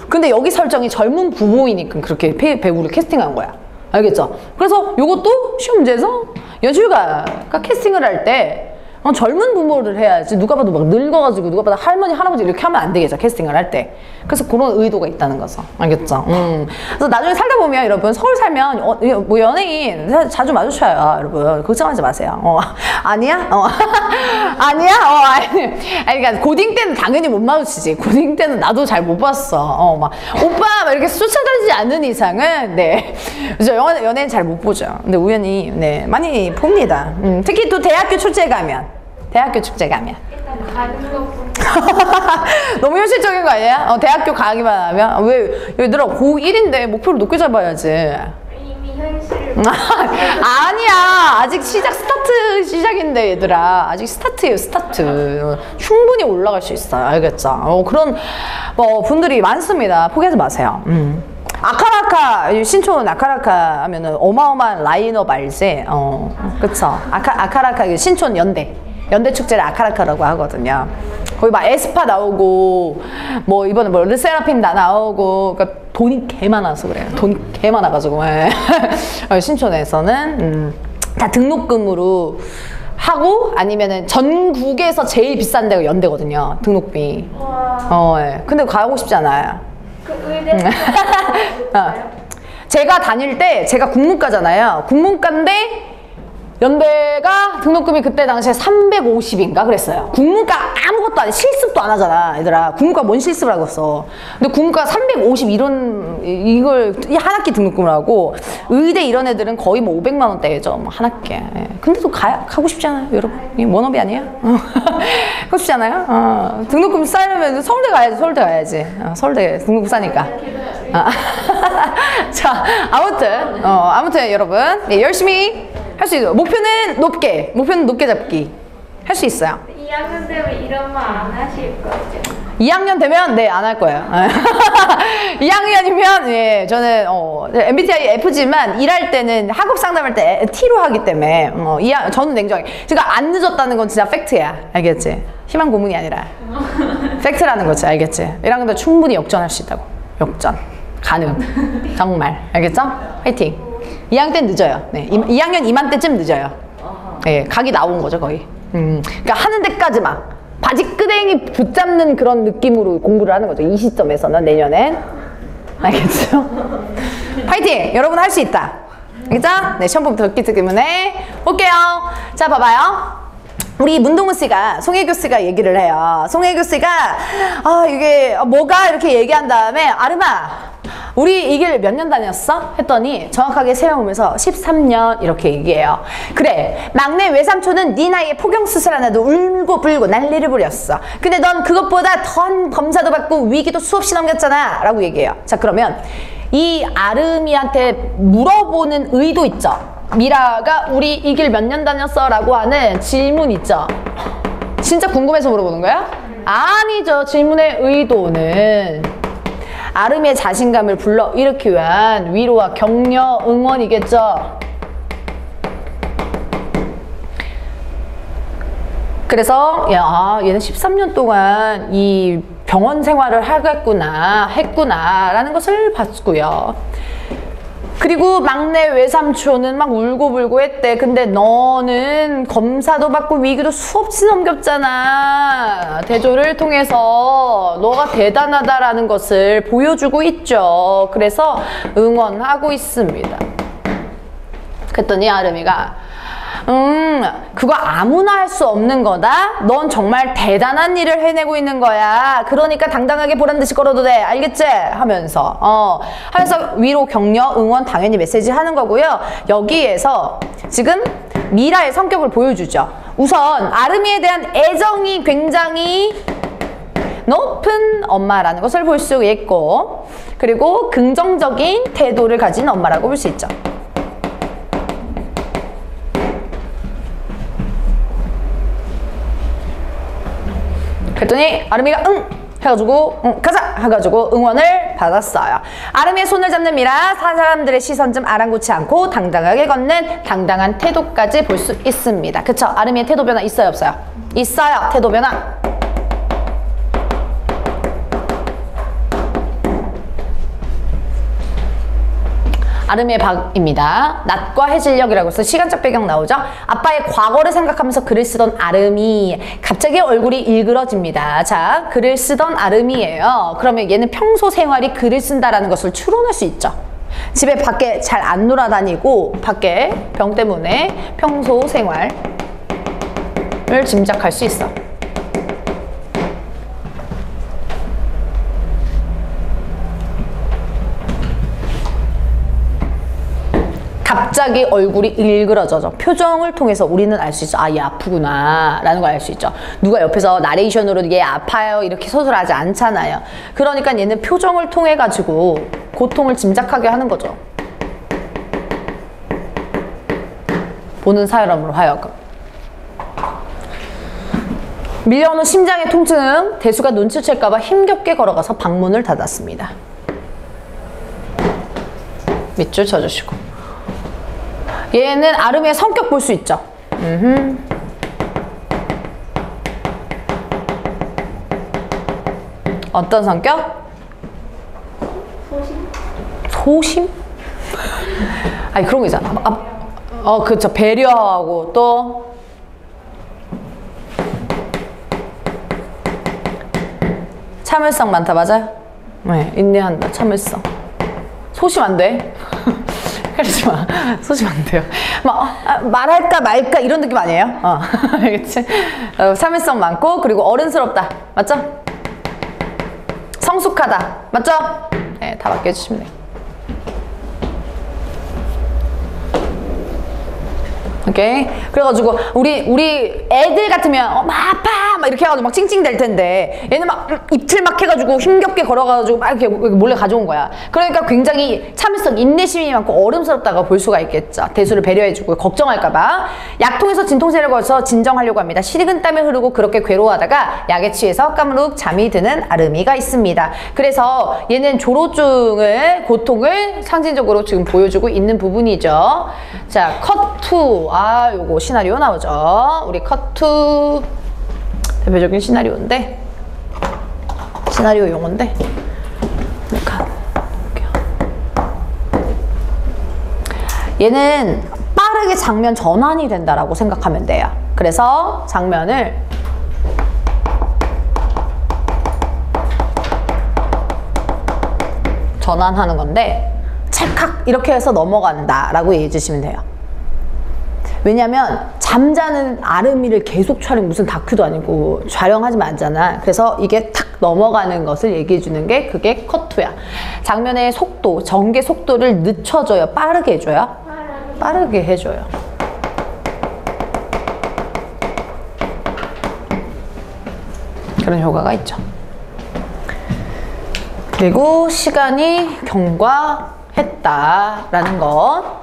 근데 여기 설정이 젊은 부부이니까 그렇게 배우를 캐스팅한 거야. 알겠죠? 그래서 요것도 시험 문제에서 연출가가 캐스팅을 할 때 젊은 부모를 해야지. 누가 봐도 막 늙어가지고 누가 봐도 할머니 할아버지 이렇게 하면 안 되겠죠, 캐스팅을 할 때. 그래서 그런 의도가 있다는 거죠. 알겠죠? 그래서 나중에 살다 보면 여러분 서울 살면 뭐 연예인 자주 마주쳐요. 여러분 걱정하지 마세요. 아니야? 아니야? 아니. 그러니까 고딩 때는 당연히 못 마주치지. 고딩 때는 나도 잘 못 봤어. 막 오빠 막 이렇게 쫓아다니지 않는 이상은 그래서 연예인 잘 못 보죠. 근데 우연히 많이 봅니다. 특히 또 대학교 축제 가면. 일단 가는 것부터. 너무 현실적인 거 아니야? 대학교 가기만 하면? 왜 얘들아 고1인데 목표를 높게 잡아야지. 이미 현실. 아니야. 아직 스타트 시작인데 얘들아. 아직 스타트예요, 스타트. 충분히 올라갈 수 있어요. 알겠죠? 그런 분들이 많습니다. 포기하지 마세요. 아카라카, 신촌 아카라카 하면은 어마어마한 라인업 알지? 그쵸? 아카라카, 신촌 연대 축제를 아카라카라고 하거든요. 거기 막 에스파 나오고, 뭐 이번에 뭐 르세라핌 다 나오고, 그러니까 돈이 개 많아서 그래요. 돈이 개 많아가지고. 신촌에서는 다 등록금으로 하고 아니면은 전국에서 제일 비싼 데가 연대거든요. 등록비. 근데 가고 싶지 않아요. 그 의대. 제가 다닐 때 제가 국문과잖아요. 국문과인데 연대가 등록금이 그때 당시에 350인가 그랬어요. 국문과 아무것도 안 해. 실습도 안 하잖아, 얘들아. 국문과 뭔 실습을 하고 있어. 근데 국문과 350 이걸 한 학기 등록금을 하고, 의대 이런 애들은 거의 뭐 500만 원대죠, 뭐 한 학기에. 근데도 가고 싶지 않아요, 여러분? 이게 원업이 아니야? 가고 싶지 않아요? 등록금 쌓이려면 서울대 가야지. 서울대 등록금 싸니까. 자, 아무튼 여러분, 열심히 할 수 있어요. 목표는 높게 잡기. 할 수 있어요. 2학년 되면 이런 말 안 하실 거죠? 2학년 되면 안 할 거예요. 2학년이면 저는 MBTI F지만 일할 때는 학업 상담할 때 T로 하기 때문에 저는 냉정하게. 제가 안 늦었다는 건 진짜 팩트야. 알겠지? 희망 고문이 아니라 팩트라는 거지. 알겠지? 1학년 때 충분히 역전할 수 있다고. 역전 가능. 정말. 알겠죠? 화이팅. 2학년 때 늦어요. 네, 2학년 이맘때쯤 늦어요. 네, 각이 나온 거죠, 거의. 그러니까 하는 데까지만 바지 끄댕이 붙잡는 그런 느낌으로 공부를 하는 거죠. 이 시점에서는 내년엔. 알겠죠? 파이팅! 여러분 할 수 있다. 알겠죠? 네, 시험 보면 듣기 때문에 볼게요. 자, 봐봐요. 우리 문동우 씨가, 송혜교 씨가 얘기를 해요. 송혜교 씨가, 이게 뭐가 이렇게 얘기한 다음에, 아름아, 우리 이 길 몇 년 다녔어? 했더니 정확하게 세워보면서 13년 이렇게 얘기해요. 그래, 막내 외삼촌은 네 나이에 포경수술 하나도 울고 불고 난리를 부렸어. 근데 넌 그것보다 더 검사도 받고 위기도 수없이 넘겼잖아 라고 얘기해요. 자, 그러면 이 아름이한테 물어보는 의도 있죠. 미라가 우리 이 길 몇 년 다녔어? 라고 하는 질문 있죠. 진짜 궁금해서 물어보는 거야? 아니죠. 질문의 의도는 아름이의 자신감을 불러일으키기 위한 위로와 격려, 응원이겠죠. 그래서 야, 얘는 13년 동안 이 병원 생활을 했구나 라는 것을 봤고요. 그리고 막내 외삼촌은 막 울고불고 했대. 근데 너는 검사도 받고 위기도 수없이 넘겼잖아. 대조를 통해서 너가 대단하다라는 것을 보여주고 있죠. 그래서 응원하고 있습니다. 그랬더니 아름이가 그거 아무나 할 수 없는 거다. 넌 정말 대단한 일을 해내고 있는 거야. 그러니까 당당하게 보란듯이 걸어도 돼. 알겠지? 하면서 위로, 격려, 응원 당연히 메시지 하는 거고요. 여기에서 지금 미라의 성격을 보여주죠. 우선 아름이에 대한 애정이 굉장히 높은 엄마라는 것을 볼 수 있고, 그리고 긍정적인 태도를 가진 엄마라고 볼 수 있죠. 그랬더니 아름이가 응! 해가지고 가자! 해가지고 응원을 받았어요. 아름이의 손을 잡는 미라, 사람들의 시선 좀 아랑곳지 않고 당당하게 걷는 당당한 태도까지 볼 수 있습니다. 그쵸? 아름이의 태도 변화 있어요? 없어요? 있어요. 태도 변화. 아름이의 박입니다. 낮과 해질녘이라고 해서 시간적 배경 나오죠. 아빠의 과거를 생각하면서 글을 쓰던 아름이 갑자기 얼굴이 일그러집니다. 자, 글을 쓰던 아름이에요. 그러면 얘는 평소 생활이 글을 쓴다라는 것을 추론할 수 있죠. 집에 밖에 잘 안 놀아다니고 밖에 병 때문에 평소 생활을 짐작할 수 있어. 갑자기 얼굴이 일그러져서 표정을 통해서 우리는 알 수 있죠. 아, 얘 아프구나 라는 걸 알 수 있죠. 누가 옆에서 나레이션으로 얘 아파요 이렇게 서술하지 않잖아요. 그러니까 얘는 표정을 통해 가지고 고통을 짐작하게 하는 거죠. 보는 사람으로 하여금. 밀려오는 심장의 통증, 대수가 눈치챌까 봐 힘겹게 걸어가서 방문을 닫았습니다. 밑줄 쳐주시고. 얘는 아름이의 성격 볼 수 있죠. 어떤 성격? 소심? 아니 그런 거 있잖아. 그쵸. 배려하고 또 참을성 많다. 맞아요? 네, 인내한다. 참을성. 소심 안 돼. 그러지 마. 소심 안 돼요. 말할까 말까 이런 느낌 아니에요? 알겠지? 참을성 많고, 그리고 어른스럽다. 맞죠? 성숙하다. 맞죠? 네, 다 맡겨주시면 돼요. 오케이. 그래가지고 우리 애들 같으면 막 아파 막 이렇게 해가지고 막 찡찡댈 텐데 얘는 막 입틀 막 해가지고 힘겹게 걸어가지고 막 이렇게 몰래 가져온 거야. 그러니까 굉장히 참을성, 인내심이 많고 어른스럽다고 볼 수가 있겠죠. 대수를 배려해주고 걱정할까봐 약통에서 진통제를 걸어서 진정하려고 합니다. 식은땀이 흐르고 그렇게 괴로워하다가 약에 취해서 까무룩 잠이 드는 아름이가 있습니다. 그래서 얘는 조로증의 고통을 상징적으로 지금 보여주고 있는 부분이죠. 자, 컷2. 요거 시나리오 나오죠. 우리 컷2 대표적인 시나리오인데, 시나리오 용어인데, 얘는 빠르게 장면 전환이 된다라고 생각하면 돼요. 그래서 장면을 전환하는 건데 찰칵 이렇게 해서 넘어간다 라고 얘기해 주시면 돼요. 왜냐면 잠자는 아름이를 계속 무슨 다큐도 아니고 촬영하지 말잖아. 그래서 이게 탁 넘어가는 것을 얘기해 주는 게 그게 컷투야. 장면의 속도, 전개 속도를 늦춰줘요? 빠르게 해줘요? 빠르게 해줘요. 그런 효과가 있죠. 그리고 시간이 경과했다라는 것.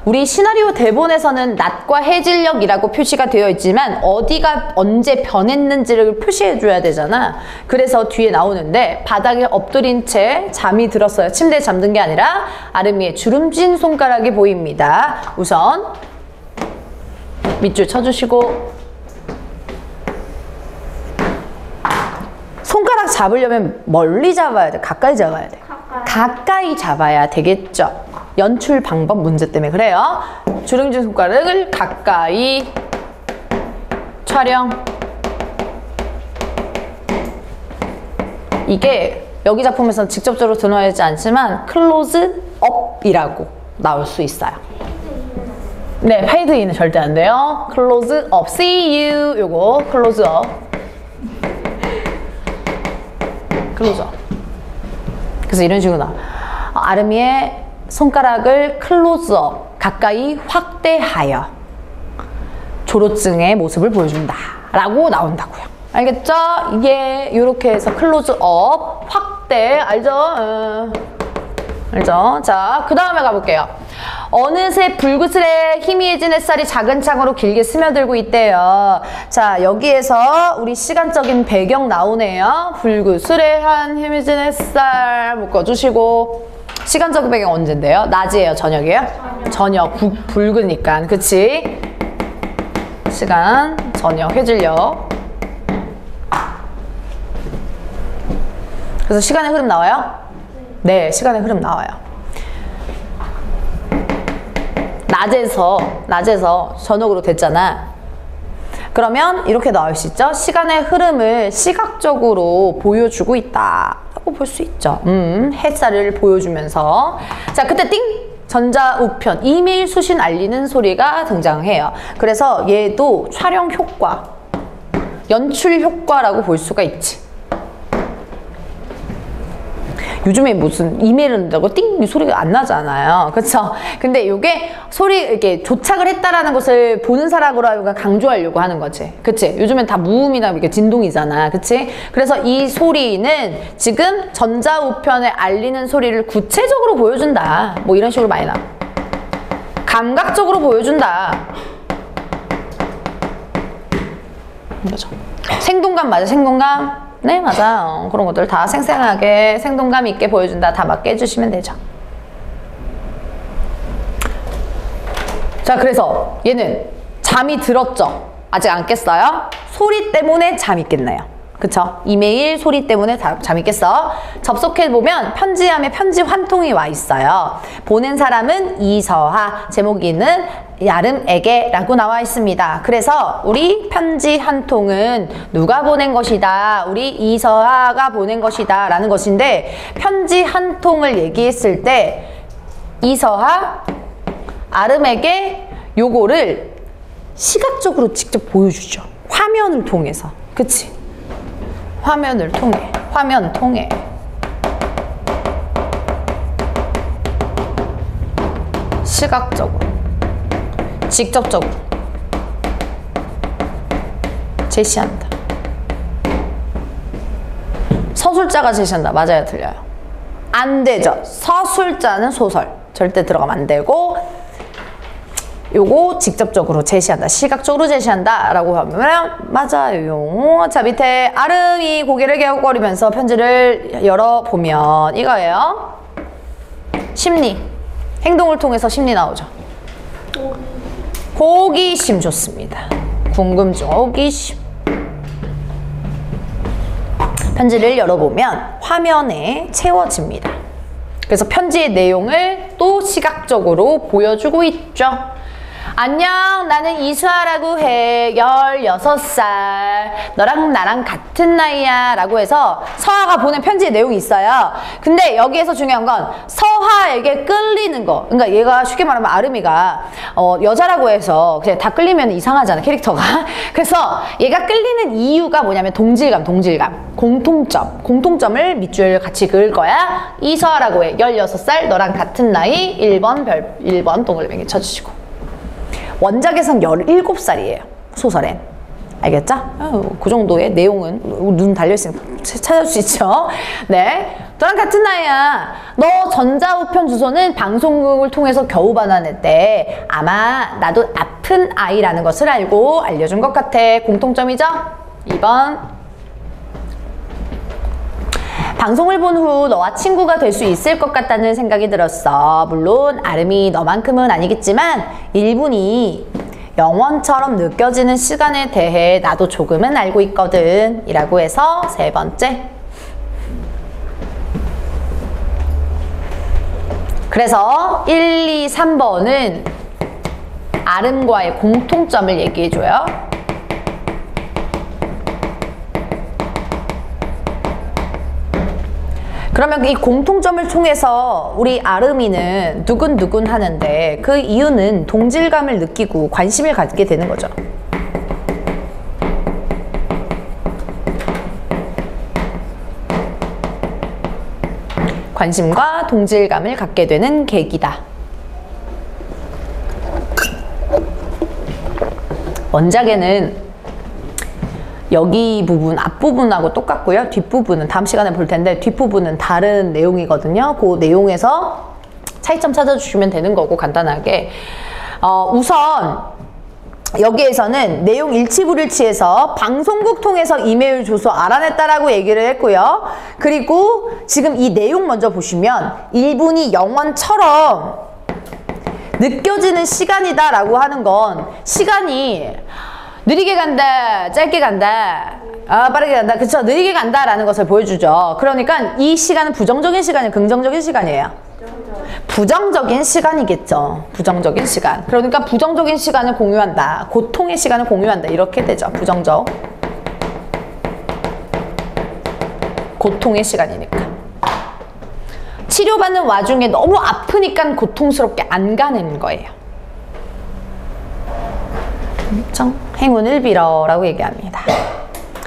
우리 시나리오 대본에서는 낮과 해질녘이라고 표시가 되어 있지만 어디가 언제 변했는지를 표시해 줘야 되잖아. 그래서 뒤에 나오는데 바닥에 엎드린 채 잠이 들었어요. 침대에 잠든 게 아니라 아름이의 주름진 손가락이 보입니다. 우선 밑줄 쳐주시고 손가락 잡으려면 멀리 잡아야 돼? 가까이 잡아야 돼? 가까이 잡아야 되겠죠. 연출 방법 문제 때문에 그래요. 주름진 손가락을 가까이 촬영. 이게 여기 작품에서는 직접적으로 드러나지 않지만 클로즈 업이라고 나올 수 있어요. 네, 페이드 인은 절대 안 돼요. 클로즈 업, see you 요거 클로즈 업. 클로즈 업. 그래서 이런 식으로 나와. 아름이의 손가락을 클로즈업, 가까이 확대하여 조로증의 모습을 보여준다 라고 나온다고요. 알겠죠? 이게 이렇게 해서 클로즈업, 확대, 알죠? 알죠? 자, 그 다음에 가볼게요. 어느새 불그스레 희미해진 햇살이 작은 창으로 길게 스며들고 있대요. 자, 여기에서 우리 시간적인 배경 나오네요. 불그스레한 희미해진 햇살 묶어주시고. 시간적인 배경 언제인데요? 낮이에요? 저녁이에요? 저녁. 붉으니까. 그치? 시간, 저녁, 해질녘. 그래서 시간의 흐름 나와요? 네, 시간의 흐름 나와요. 낮에서 저녁으로 됐잖아. 그러면 이렇게 나올 수 있죠? 시간의 흐름을 시각적으로 보여주고 있다 라고 볼 수 있죠. 햇살을 보여주면서. 자, 그때 띵! 전자우편, 이메일 수신 알리는 소리가 등장해요. 그래서 얘도 촬영 효과, 연출 효과라고 볼 수가 있지. 요즘에 무슨 이메일을 넣는다고 띵! 이 소리가 안 나잖아요. 그쵸? 근데 이게 이렇게 도착을 했다라는 것을 보는 사람으로 강조하려고 하는 거지. 그치? 요즘엔 다 무음이나 이렇게 진동이잖아. 그치? 그래서 이 소리는 지금 전자우편에 알리는 소리를 구체적으로 보여준다. 뭐 이런 식으로 많이 나와. 감각적으로 보여준다. 그죠? 생동감 맞아, 생동감? 네, 맞아요. 그런 것들 다 생생하게 생동감 있게 보여준다. 다 맞게 해주시면 되죠. 자, 그래서 얘는 잠이 들었죠? 아직 안 깼어요? 소리 때문에 잠이 깼네요. 그쵸? 이메일 소리 때문에 잠이 깼어. 접속해보면 편지함에 편지 한 통이 와 있어요. 보낸 사람은 이서하, 제목이는 아름에게 라고 나와 있습니다. 그래서 우리 편지 한 통은 누가 보낸 것이다, 우리 이서하가 보낸 것이다 라는 것인데, 편지 한 통을 얘기했을 때 이서하, 아름에게 요거를 시각적으로 직접 보여주죠. 화면을 통해서. 그치? 화면을 통해, 화면 통해. 시각적으로, 직접적으로 제시한다. 서술자가 제시한다. 맞아요, 틀려요? 안 되죠. 서술자는 소설. 절대 들어가면 안 되고, 요거 직접적으로 제시한다. 시각적으로 제시한다. 라고 하면 맞아요. 자, 밑에 아름이 고개를 갸웃거리면서 편지를 열어보면 이거예요. 심리. 행동을 통해서 심리 나오죠. 호기심 좋습니다. 궁금증, 호기심. 편지를 열어보면 화면에 채워집니다. 그래서 편지의 내용을 또 또 시각적으로 보여주고 있죠. 안녕, 나는 이수아라고 해. 16살. 너랑 나랑 같은 나이야. 라고 해서 서아가 보낸 편지의 내용이 있어요. 근데 여기에서 중요한 건 서아에게 끌리는 거. 그러니까 얘가 쉽게 말하면 아름이가 여자라고 해서 그냥 다 끌리면 이상하잖아, 캐릭터가. 그래서 얘가 끌리는 이유가 뭐냐면 동질감. 공통점을 밑줄 같이 그을 거야. 이서아라고 해. 16살, 너랑 같은 나이. 1번 동글뱅이 쳐주시고. 원작에선 17살이에요. 소설엔. 알겠죠? 그 정도의 내용은 눈 달려있으니까 찾을 수 있죠. 네. 너랑 같은 나이야. 너 전자우편 주소는 방송국을 통해서 겨우 받아냈대. 아마 나도 아픈 아이라는 것을 알고 알려준 것 같아. 공통점이죠? 2번. 방송을 본 후 너와 친구가 될 수 있을 것 같다는 생각이 들었어. 물론 아름이 너만큼은 아니겠지만 일분이 영원처럼 느껴지는 시간에 대해 나도 조금은 알고 있거든. 이라고 해서 3번째. 그래서 1, 2, 3번은 아름과의 공통점을 얘기해줘요. 그러면 이 공통점을 통해서 우리 아름이는 누군누군 하는데 그 이유는 동질감을 느끼고 관심을 갖게 되는 거죠. 관심과 동질감을 갖게 되는 계기다. 원작에는 여기 부분, 앞부분하고 똑같고요. 뒷부분은 다음 시간에 볼 텐데 뒷부분은 다른 내용이거든요. 그 내용에서 차이점 찾아주시면 되는 거고 간단하게. 우선 여기에서는 내용 일치불일치해서 방송국 통해서 이메일 주소 알아냈다라고 얘기를 했고요. 그리고 지금 이 내용 먼저 보시면 1분이 영원처럼 느껴지는 시간이다 라고 하는 건 시간이 느리게 간다, 짧게 간다, 빠르게 간다. 그쵸? 느리게 간다라는 것을 보여주죠. 그러니까 이 시간은 부정적인 시간이에요? 긍정적인 시간이에요? 부정적인 시간이겠죠. 부정적인 시간. 그러니까 부정적인 시간을 공유한다. 고통의 시간을 공유한다. 이렇게 되죠. 부정적. 고통의 시간이니까. 치료받는 와중에 너무 아프니까 고통스럽게 안 가는 거예요. 행운을 빌어 라고 얘기합니다.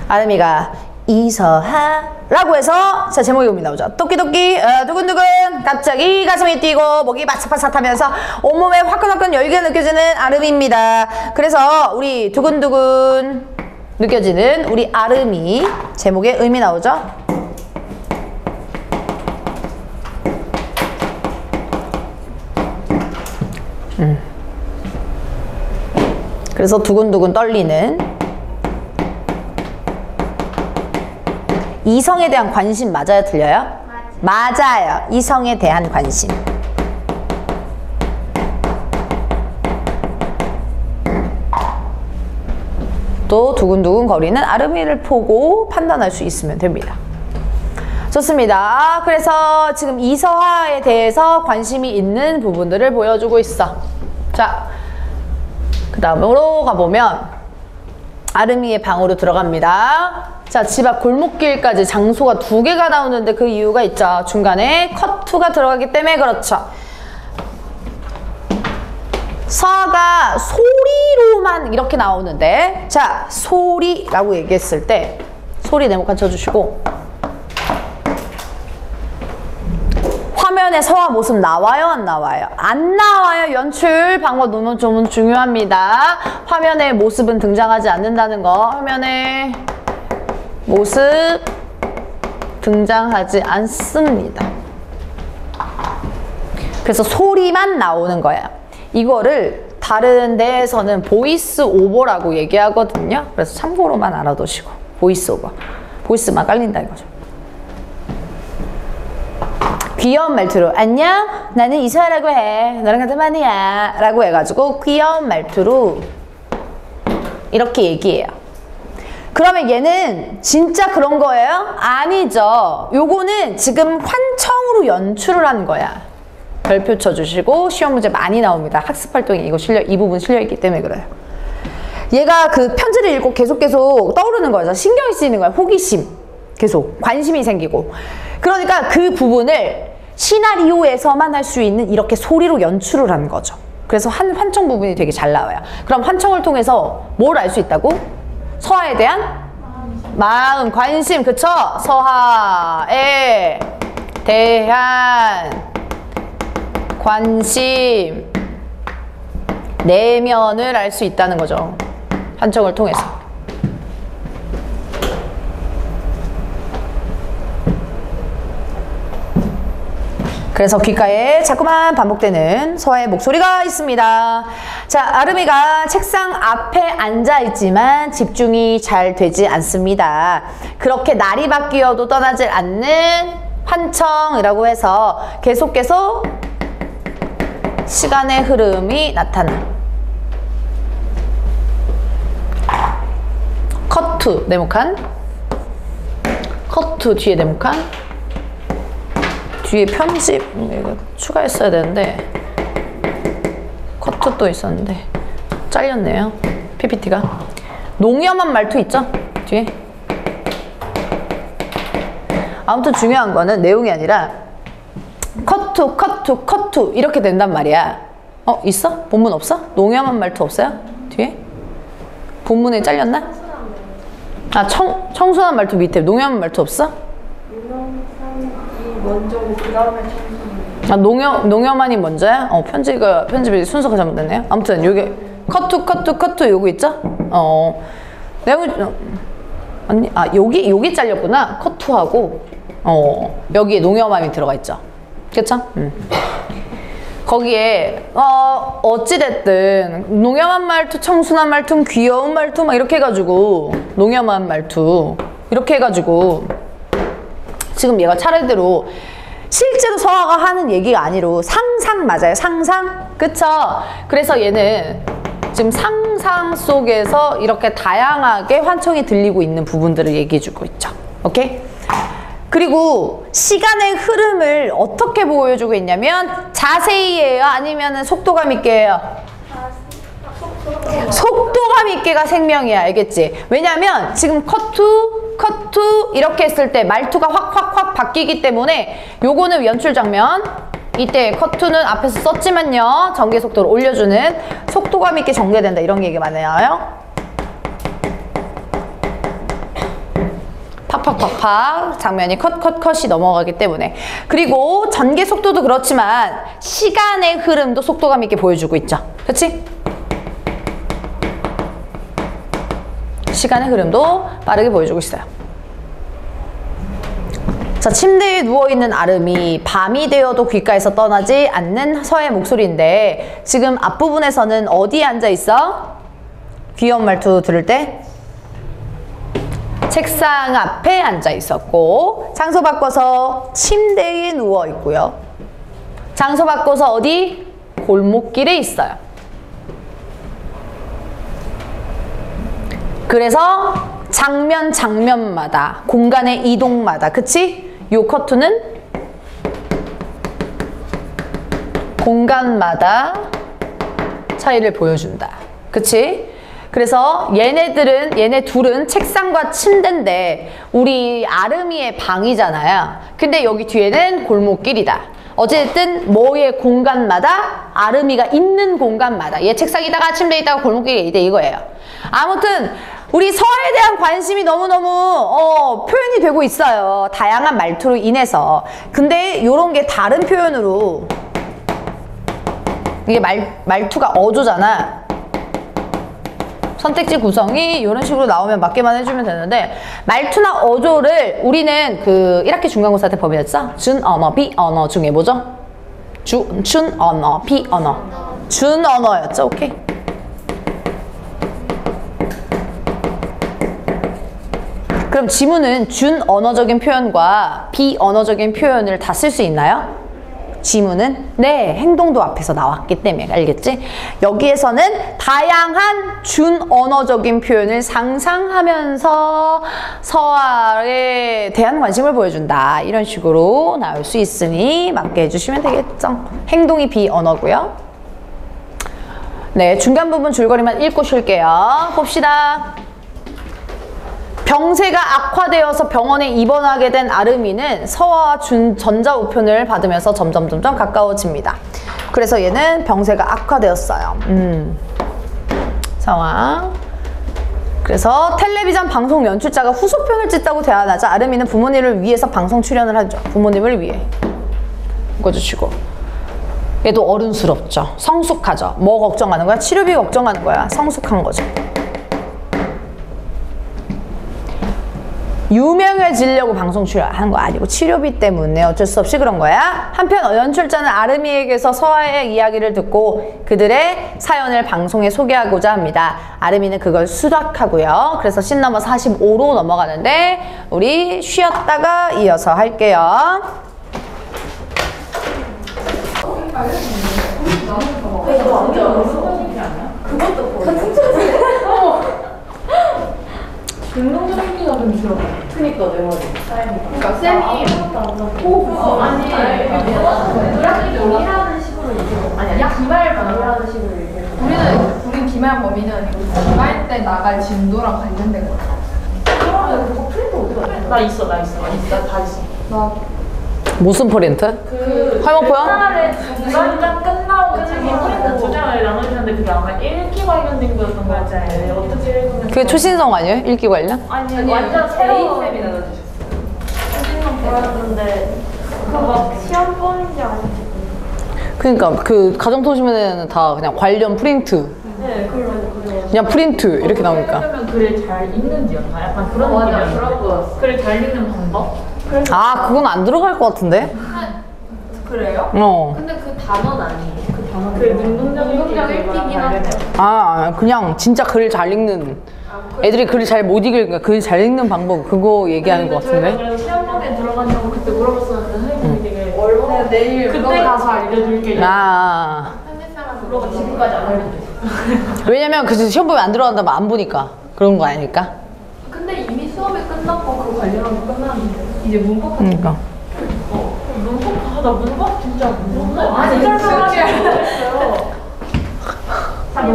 아름이가 이서하라고 해서 자 제목이 여기 나오죠. 토끼토끼 두근두근 갑자기 가슴이 뛰고 목이 바삭바삭하면서 온몸에 화끈화끈 열기가 느껴지는 아름입니다. 그래서 우리 두근두근 느껴지는 우리 아름이 제목에 의미 나오죠. 그래서 두근두근 떨리는 이성에 대한 관심 맞아요? 틀려요? 맞아요. 이성에 대한 관심. 또 두근두근 거리는 아름이를 보고 판단할 수 있으면 됩니다. 좋습니다. 그래서 지금 이서하에 대해서 관심이 있는 부분들을 보여주고 있어. 자, 그 다음으로 가보면 아름이의 방으로 들어갑니다. 자, 집 앞 골목길까지 장소가 2개가 나오는데 그 이유가 있죠. 중간에 컷2가 들어가기 때문에 그렇죠. 서가 소리로만 이렇게 나오는데 자, 소리라고 얘기했을 때 소리 네모칸 쳐주시고 화면에 서화 모습 나와요? 안 나와요? 안 나와요. 연출 방법 너무 좀 중요합니다. 화면에 모습은 등장하지 않는다는 거. 화면에 모습 등장하지 않습니다. 그래서 소리만 나오는 거예요. 이거를 다른 데에서는 보이스 오버라고 얘기하거든요. 그래서 참고로만 알아두시고 보이스 오버. 보이스만 깔린다 이거죠. 귀여운 말투로 안녕 나는 이서아라고 해 너랑 같은 반이야 라고 해가지고 귀여운 말투로 이렇게 얘기해요. 그러면 얘는 진짜 그런 거예요? 아니죠. 요거는 지금 환청으로 연출을 한 거야. 별표 쳐주시고 시험 문제 많이 나옵니다. 학습활동이 이거 이 부분 실려있기 때문에 그래요. 얘가 그 편지를 읽고 계속 떠오르는 거죠. 신경이 쓰이는 거야. 호기심. 계속 관심이 생기고. 그러니까 그 부분을 시나리오에서만 할 수 있는 이렇게 소리로 연출을 하는 거죠. 그래서 환청 부분이 되게 잘 나와요. 그럼 환청을 통해서 뭘 알 수 있다고? 서하에 대한 마음, 관심, 그쵸? 서하에 대한 관심, 내면을 알 수 있다는 거죠. 환청을 통해서. 그래서 귓가에 자꾸만 반복되는 서하의 목소리가 있습니다. 자, 아름이가 책상 앞에 앉아있지만 집중이 잘 되지 않습니다. 그렇게 날이 바뀌어도 떠나지 않는 환청이라고 해서 계속 시간의 흐름이 나타나. 커트 네모칸, 커트 뒤에 네모칸, 뒤에 편집 이거 추가했어야 되는데 커트 또 있었는데 잘렸네요. PPT가. 농염한 말투 있죠? 뒤에. 아무튼 중요한 거는 내용이 아니라 커트 이렇게 된단 말이야. 있어? 본문 없어? 농염한 말투 없어요? 뒤에? 본문에 잘렸나? 아, 청순한 말투 밑에 농염한 말투 없어? 먼저고 그 다음에 청소년. 아, 농염만이 먼저야? 편집이 순서가 잘못됐네요. 아무튼 요게 커트 요거 있죠? 내용 아니, 여기 잘렸구나. 커트하고 여기에 농염함이 들어가 있죠. 그쵸? 거기에 어찌됐든 농염한 말투, 청순한 말투, 귀여운 말투 막 이렇게 해가지고 농염한 말투 이렇게 해가지고 지금 얘가 차례대로 실제로 서하가 하는 얘기가 아니로 상상 맞아요. 상상? 그쵸? 그래서 얘는 지금 상상 속에서 이렇게 다양하게 환청이 들리고 있는 부분들을 얘기해주고 있죠. 오케이? 그리고 시간의 흐름을 어떻게 보여주고 있냐면 자세히 해요? 아니면 속도감 있게 해요? 속도감 있게가 생명이야. 알겠지? 왜냐면 지금 커트 이렇게 했을 때 말투가 확 바뀌기 때문에 요거는 연출 장면. 이때 커트는 앞에서 썼지만요. 전개 속도를 올려주는 속도감 있게 전개된다. 이런 얘기 많아요. 팍팍팍팍 장면이 컷이 넘어가기 때문에. 그리고 전개 속도도 그렇지만 시간의 흐름도 속도감 있게 보여주고 있죠. 그치? 시간의 흐름도 빠르게 보여주고 있어요. 자, 침대에 누워있는 아름이 밤이 되어도 귓가에서 떠나지 않는 서의 목소리인데 지금 앞부분에서는 어디에 앉아있어? 귀여운 말투 들을 때 책상 앞에 앉아있었고 장소 바꿔서 침대에 누워있고요. 장소 바꿔서 어디? 골목길에 있어요. 그래서 장면마다 공간의 이동마다 그치? 요 커트는 공간마다 차이를 보여준다. 그치? 그래서 얘네 둘은 책상과 침대인데 우리 아름이의 방이잖아요. 근데 여기 뒤에는 골목길이다. 어쨌든 뭐의 공간마다 아름이가 있는 공간마다 얘 책상에다가 침대에 있다가 골목길에 있다 이거예요. 아무튼 우리 서에 대한 관심이 너무너무 표현이 되고 있어요. 다양한 말투로 인해서. 근데 요런 게 다른 표현으로 이게 말투가 어조잖아. 선택지 구성이 이런 식으로 나오면 맞게만 해주면 되는데 말투나 어조를 우리는 그 1학기 중간고사 때 범위했죠? 준언어, 비언어 중에 뭐죠? 준언어, 비언어. 준언어였죠? 오케이? 그럼 지문은 준언어적인 표현과 비언어적인 표현을 다 쓸 수 있나요? 지문은 네, 행동도 앞에서 나왔기 때문에. 알겠지? 여기에서는 다양한 준언어적인 표현을 상상하면서 서화에 대한 관심을 보여준다. 이런 식으로 나올 수 있으니 맞게 해주시면 되겠죠. 행동이 비언어고요. 네, 중간 부분 줄거리만 읽고 쉴게요. 봅시다. 병세가 악화되어서 병원에 입원하게 된 아르미는 서화와 전자 우편을 받으면서 점점 가까워집니다. 그래서 얘는 병세가 악화되었어요. 상황. 그래서 텔레비전 방송 연출자가 후속편을 찍다고 대안하자 아르미는 부모님을 위해서 방송 출연을 하죠. 부모님을 위해. 읽어주시고. 얘도 어른스럽죠. 성숙하죠. 뭐 걱정하는 거야? 치료비 걱정하는 거야. 성숙한 거죠. 유명해지려고 방송 출연하는 거 아니고 치료비 때문에 어쩔 수 없이 그런 거야. 한편 연출자는 아르미에게서 서화의 이야기를 듣고 그들의 사연을 방송에 소개하고자 합니다. 아르미는 그걸 수락하고요. 그래서 씬 넘버 45로 넘어가는데 우리 쉬었다가 이어서 할게요. 긍정적인 기가 좀 들어. 그니까 내 말이. 그러니까 쌤이 아니 일하는 식으로 얘기해. 아니야 기말 범위라는 식으로 얘기해. 우린 기말 범위는 아니고 기말 때 나갈 진도랑 관련된 거야. 그러면 그거 프린트 어디 갔어? 나 있어. 다 있어. 나 무슨 프린트? 화면표야? 중간장 끝나고 책이 프린트 2장을 나눠주는데 그게 아마 읽기 관련된 거였던 거 같아요. 어떻게 읽으면 그게 초신성 아니에요? 읽기 관련? 아니 완전 새로운 쌤이 나눠주셨어. 초신성 보였는데 그거 시험본인지 아닌지. 그러니까 그 가정통신문에는 다 그냥 관련 프린트. 네, 그냥 프린트 이렇게 나오니까. 그러면 글을 잘 읽는지였나? 약간 그런 느낌이었는데. 그런 거였어. 글을 잘 읽는 방법? 아, 그건 안 들어갈 것 같은데? 그래요? 근데 그 단어는 아니에요. 그 단어는 그 능동적 읽기긴 한데. 그냥 진짜 글을 잘 읽는 애들이 글을 잘 못 읽으니까 글 잘 읽는 방법 그거 얘기하는 것 같은데? 저희가 그래서 시험본에 들어간다고 그때 물어봤었는데 선생님이 되게 얼마나 내일 그때 가서 알려줄게. 그러고 지금까지 안 알려줬어. 왜냐면 그 시험 보면 안 들어간다면 안 보니까 그런 거 아닐까? 근데 이미 수업이 끝났고 그 관련하고 끝났는데 이제 문법 그러니까. 문법 나 문법 진짜 문법 아니, 진짜 진짜. 잘했어요. 쌤이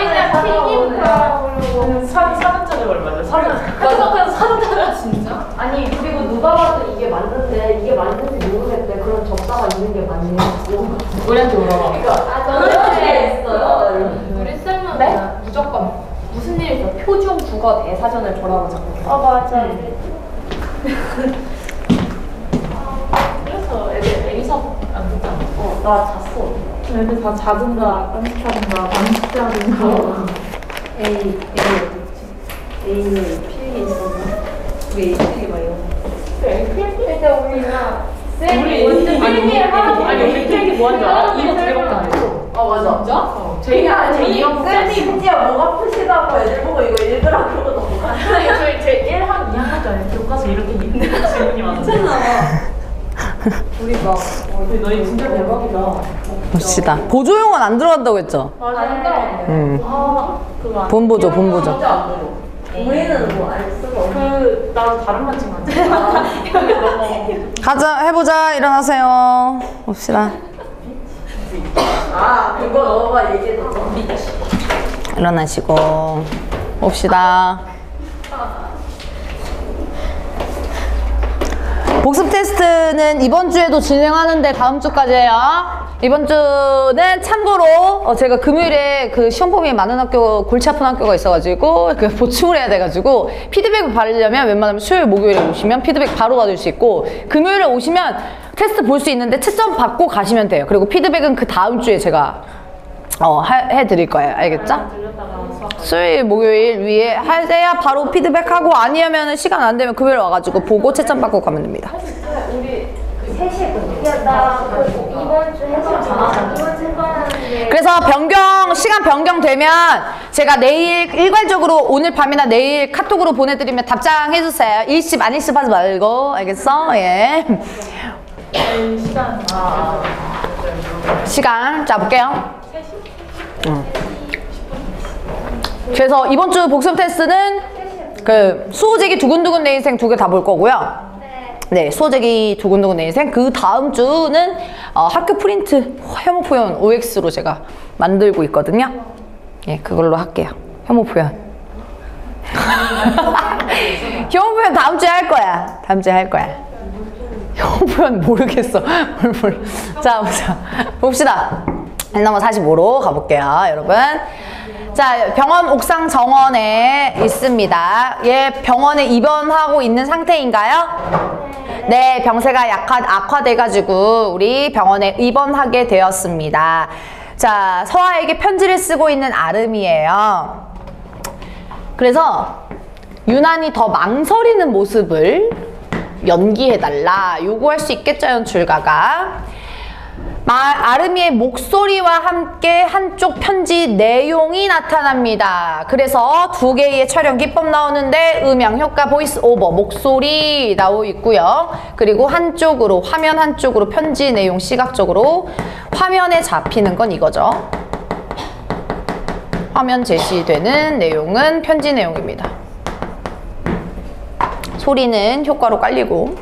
1년 튀김 사전자를 얼마죠? 그래서 사전자가 진짜? 아니 그리고 누가 봐도 이게 맞는데 이게 맞는지 모르겠대. 그런 적사가 있는 게 맞냐고. 우리한테 물어봐. 그러니까 저한테 있어요. 우리 쌤은 무조건 무슨 일이 있어 표준 국어 대사전을 보라고 적어. 맞아. 그래서 애기 수업 안 듣잖아. 나 잤어. 애들 다 자든가 깜찍하든가 반숙하든가. A는 필기 있었나? 우리 AP가 막 이런 거. 일단 우리가 쌤이 우리 필기를 하라고. 아니 우리 필기 뭐 한 줄 알아? 이거 두 개밖에 안 했어. 맞아. 진짜? 제 2학기 쌤이 심지어 목 아프시다고 애들 보고 이거 읽으라 그러고 제 1학 2학기 전에 교과서 이렇게 있는 질문이 많은데. 우리가 너희 진짜 대박이다. 봅시다. 보조용은 안 들어간다고 했죠? 안 들어갔네. 그거 안 본보조. 진짜 안 들어. 우리는 뭐 알 수가 없어. 나도 다른 만칭 맞아. 이렇게 넘어. 가자, 해보자. 일어나세요. 봅시다. 그거 너가 얘기해줬어. 일어나시고 봅시다. 복습 테스트는 이번 주에도 진행하는데 다음 주까지예요. 이번 주는 참고로 제가 금요일에 그 시험 범위에 많은 학교, 골치 아픈 학교가 있어가지고 그 보충을 해야 돼가지고 피드백을 받으려면 웬만하면 수요일, 목요일에 오시면 피드백 바로 받을 수 있고 금요일에 오시면 테스트 볼 수 있는데 채점 받고 가시면 돼요. 그리고 피드백은 그 다음 주에 제가 해드릴 거예요. 알겠죠? 수요일, 목요일 위에 해야 바로 피드백하고 아니면 시간 안 되면 금요일 와가지고 보고 채점 받고 가면 됩니다. 우리 3시에 끝내. 나 이번 주 해봤잖아. 이번 주 해봤는데. 그래서 시간 변경되면 제가 내일 일괄적으로 오늘 밤이나 내일 카톡으로 보내드리면 답장해주세요. 일십 안 일십 하지 말고. 알겠어? 예. 시간. 시간 짜볼게요. 그래서 이번 주 복습 테스트는 그 수호제기 두근두근 내 인생 2개 다 볼 거고요. 네, 수호제기 두근두근 내 인생. 그 다음 주는 학교 프린트 혐오 표현 OX로 제가 만들고 있거든요. 예, 그걸로 할게요. 혐오 표현. 혐오 표현 다음 주에 할 거야. 다음 주에 할 거야. 혐오 표현 모르겠어. 자, 보자. 봅시다. 넘버 45로 가볼게요, 여러분. 자, 병원 옥상 정원에 있습니다. 얘 병원에 입원하고 있는 상태인가요? 네, 병세가 악화돼가지고 우리 병원에 입원하게 되었습니다. 자, 서아에게 편지를 쓰고 있는 아름이에요. 그래서 유난히 더 망설이는 모습을 연기해달라 요구할 수 있겠죠, 연출가가. 아름이의 목소리와 함께 한쪽 편지 내용이 나타납니다. 그래서 2개의 촬영 기법 나오는데 음향 효과, 보이스 오버, 목소리 나오고 있고요. 그리고 한쪽으로, 화면 한쪽으로 편지 내용 시각적으로 화면에 잡히는 건 이거죠. 화면 제시되는 내용은 편지 내용입니다. 소리는 효과로 깔리고.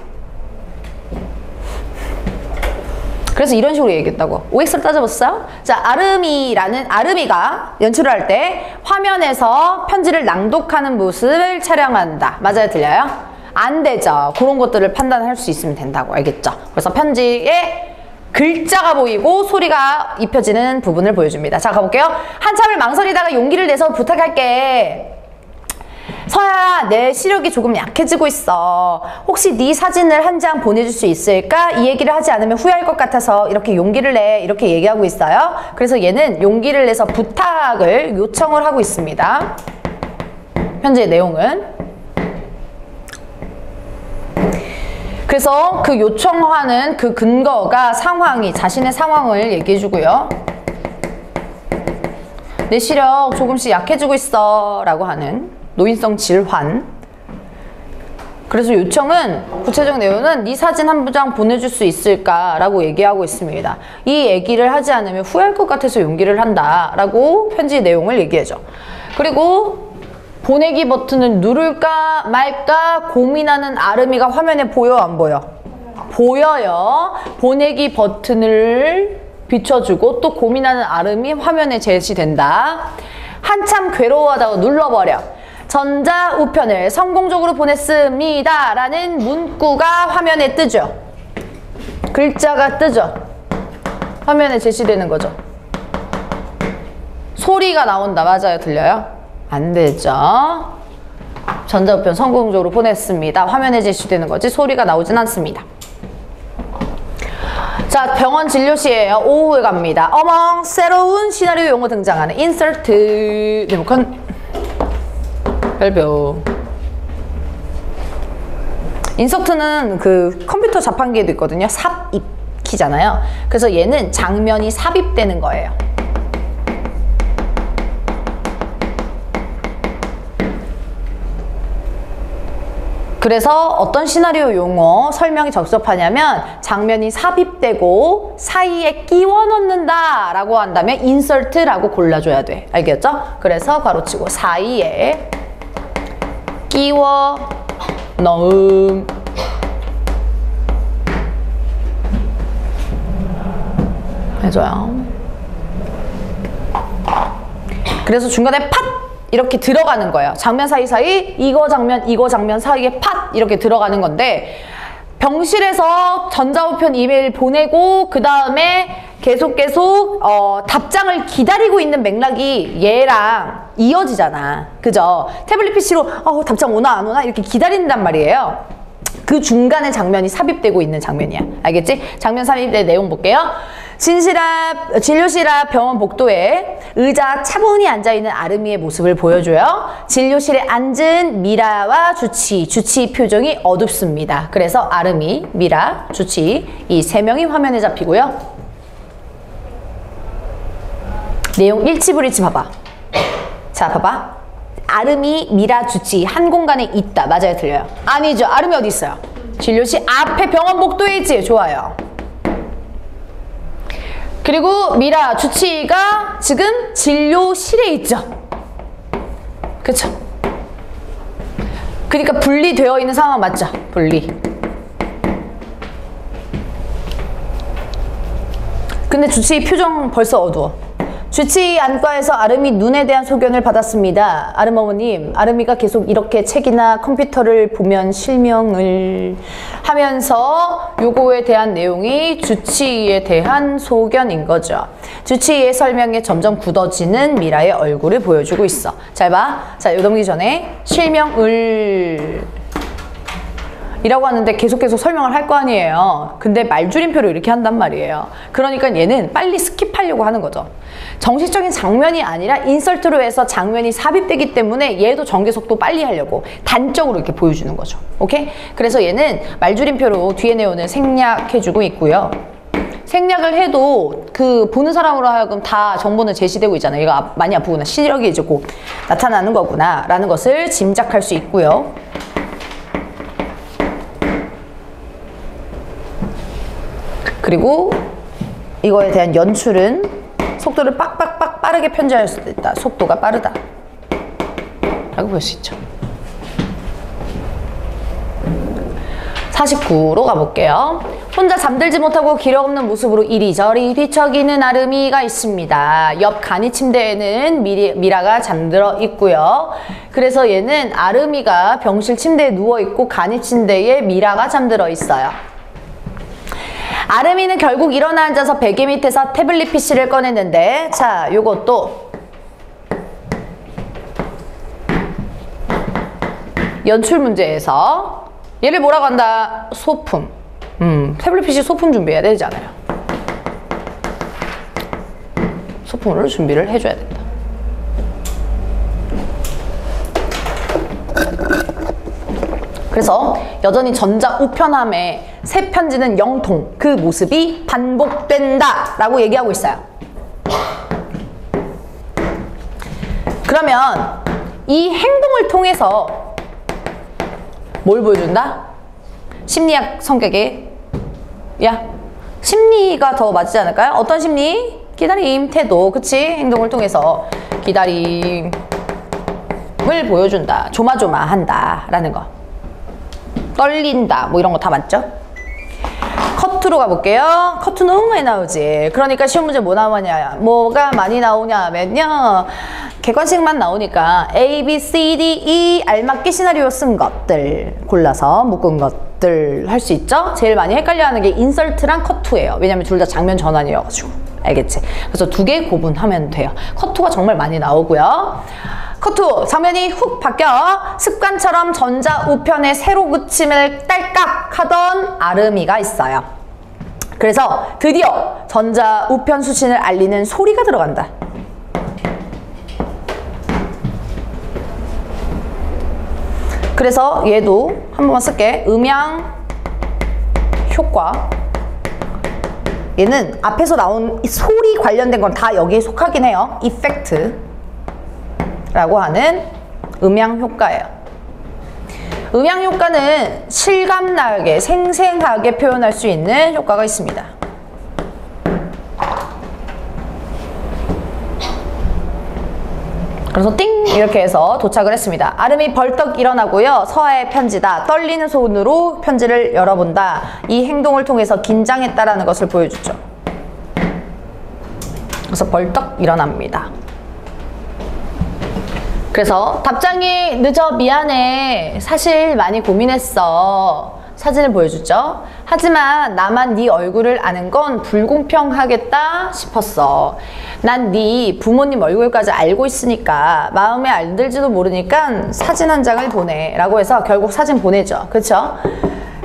그래서 이런 식으로 얘기했다고. OX를 따져봤어요? 자, 아름이가 연출을 할 때 화면에서 편지를 낭독하는 모습을 촬영한다. 맞아요? 들려요? 안 되죠. 그런 것들을 판단할 수 있으면 된다고. 알겠죠? 그래서 편지에 글자가 보이고 소리가 입혀지는 부분을 보여줍니다. 자, 가볼게요. 한참을 망설이다가 용기를 내서 부탁할게. 서야, 내 시력이 조금 약해지고 있어. 혹시 네 사진을 한 장 보내줄 수 있을까? 이 얘기를 하지 않으면 후회할 것 같아서 이렇게 용기를 내. 이렇게 얘기하고 있어요. 그래서 얘는 용기를 내서 부탁을 요청을 하고 있습니다. 편지의 내용은. 그래서 그 요청하는 그 근거가 자신의 상황을 얘기해주고요. 내 시력 조금씩 약해지고 있어 라고 하는 노인성 질환. 그래서 요청은 구체적 내용은 네 사진 한 장 보내줄 수 있을까 라고 얘기하고 있습니다. 이 얘기를 하지 않으면 후회할 것 같아서 용기를 한다 라고 편지 내용을 얘기해줘. 그리고 보내기 버튼을 누를까 말까 고민하는 아름이가 화면에 보여 안 보여? 보여요. 보내기 버튼을 비춰주고 또 고민하는 아름이 화면에 제시된다. 한참 괴로워하다가 눌러버려. 전자우편을 성공적으로 보냈습니다 라는 문구가 화면에 뜨죠. 글자가 뜨죠. 화면에 제시되는 거죠. 소리가 나온다. 맞아요? 들려요? 안 되죠. 전자우편 성공적으로 보냈습니다. 화면에 제시되는 거지 소리가 나오진 않습니다. 자, 병원 진료실이에요. 오후에 갑니다. 어머, 새로운 시나리오 용어 등장하는 인서트 리모컨 별표. 인서트는 그 컴퓨터 자판기에도 있거든요. 삽입 키잖아요. 그래서 얘는 장면이 삽입되는 거예요. 그래서 어떤 시나리오 용어 설명이 적합하냐면 장면이 삽입되고 사이에 끼워 넣는다 라고 한다면 insert라고 골라줘야 돼. 알겠죠? 그래서 괄호치고 사이에 끼워 넣음. 해줘요. 그래서 중간에 팟! 이렇게 들어가는 거예요. 장면 사이사이 이거 장면 사이에 팟! 이렇게 들어가는 건데 병실에서 전자우편 이메일 보내고 그 다음에 계속 답장을 기다리고 있는 맥락이 얘랑 이어지잖아. 그죠? 태블릿 PC로 답장 오나 안 오나 이렇게 기다린단 말이에요. 그 중간에 장면이 삽입되고 있는 장면이야. 알겠지? 장면 삽입된 내용 볼게요. 진료실 앞 병원 복도에 의자 차분히 앉아있는 아름이의 모습을 보여줘요. 진료실에 앉은 미라와 주치 표정이 어둡습니다. 그래서 아름이, 미라, 주치 이 세 명이 화면에 잡히고요. 내용 일치불일치 봐봐. 자, 봐봐. 아름이, 미라, 주치 한 공간에 있다. 맞아요? 틀려요? 아니죠. 아름이 어디 있어요? 진료실 앞에 병원 복도에 있지? 좋아요. 그리고 미라 주치의가 지금 진료실에 있죠? 그쵸? 그러니까 분리되어 있는 상황 맞죠? 분리. 근데 주치의 표정 벌써 어두워. 주치의 안과에서 아름이 눈에 대한 소견을 받았습니다. 아름 어머님, 아름이가 계속 이렇게 책이나 컴퓨터를 보면 실명을 하면서 요거에 대한 내용이 주치의에 대한 소견인 거죠. 주치의의 설명에 점점 굳어지는 미라의 얼굴을 보여주고 있어. 잘 봐. 자, 요 넘기기 전에 실명을 이라고 하는데 계속 설명을 할 거 아니에요. 근데 말줄임표로 이렇게 한단 말이에요. 그러니까 얘는 빨리 스킵하려고 하는 거죠. 정식적인 장면이 아니라 인설트로 해서 장면이 삽입되기 때문에 얘도 전개 속도 빨리 하려고 단적으로 이렇게 보여주는 거죠. 오케이? 그래서 얘는 말줄임표로 뒤에 내용을 생략해주고 있고요. 생략을 해도 그 보는 사람으로 하여금 다 정보는 제시되고 있잖아요. 얘가 많이 아프구나. 시력이 이제 곧 나타나는 거구나 라는 것을 짐작할 수 있고요. 그리고 이거에 대한 연출은 속도를 빡빡빡 빠르게 편집할 수도 있다. 속도가 빠르다 라고 볼 수 있죠. 49로 가볼게요. 혼자 잠들지 못하고 기력 없는 모습으로 이리저리 뒤척이는 아름이가 있습니다. 옆 간이 침대에는 미라가 잠들어 있고요. 그래서 얘는 아름이가 병실 침대에 누워있고 간이 침대에 미라가 잠들어 있어요. 아름이는 결국 일어나 앉아서 베개 밑에서 태블릿 PC를 꺼냈는데, 자, 요것도 연출 문제에서 얘를 뭐라고 한다? 소품. 태블릿 PC 소품 준비해야 되잖아요. 소품으로 준비를 해줘야 된다. 그래서 여전히 전자 우편함의 새 편지는 영통, 그 모습이 반복된다 라고 얘기하고 있어요. 그러면 이 행동을 통해서 뭘 보여준다? 심리학 성격에 심리가 더 맞지 않을까요? 어떤 심리? 기다림, 태도, 그치? 행동을 통해서 기다림을 보여준다. 조마조마한다 라는 거. 떨린다 뭐 이런 거 다 맞죠? 커트로 가볼게요. 커트 너무 많이 나오지. 그러니까 시험 문제 뭐 나오냐, 뭐가 많이 나오냐 하면요, 객관식만 나오니까 A, B, C, D, E 알맞게 시나리오 쓴 것들 골라서 묶은 것들 할 수 있죠? 제일 많이 헷갈려하는 게 인설트랑 커트예요. 왜냐면 둘 다 장면 전환이어가지고. 알겠지? 그래서 두 개 구분하면 돼요. 커트가 정말 많이 나오고요. 커트 장면이 훅 바뀌어 습관처럼 전자우편에 세로 그침을 딸깍 하던 아름이가 있어요. 그래서 드디어 전자우편 수신을 알리는 소리가 들어간다. 그래서 얘도 한 번만 쓸게. 음향 효과. 얘는 앞에서 나온 소리 관련된 건 다 여기에 속하긴 해요. 이펙트 라고 하는 음향 효과예요. 음향 효과는 실감나게 생생하게 표현할 수 있는 효과가 있습니다. 그래서 띵 이렇게 해서 도착을 했습니다. 아름이 벌떡 일어나고요. 서아의 편지다. 떨리는 손으로 편지를 열어본다. 이 행동을 통해서 긴장했다라는 것을 보여주죠. 그래서 벌떡 일어납니다. 그래서 답장이 늦어 미안해. 사실 많이 고민했어. 사진을 보여주죠. 하지만 나만 네 얼굴을 아는 건 불공평하겠다 싶었어. 난 네 부모님 얼굴까지 알고 있으니까 마음에 안 들지도 모르니까 사진 한 장을 보내 라고 해서 결국 사진 보내죠. 그쵸?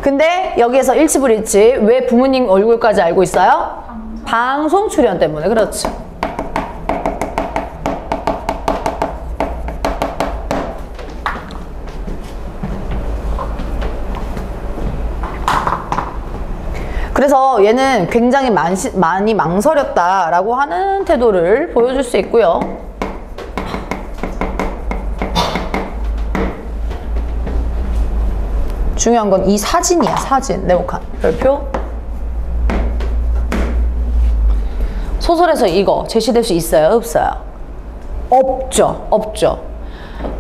근데 여기에서 일치불일치. 왜 부모님 얼굴까지 알고 있어요? 방송 출연 때문에. 그렇죠. 그래서 얘는 굉장히 많이 망설였다라고 하는 태도를 보여줄 수 있고요. 중요한 건 이 사진이야, 사진. 네모칸. 별표. 소설에서 이거 제시될 수 있어요? 없어요? 없죠. 없죠.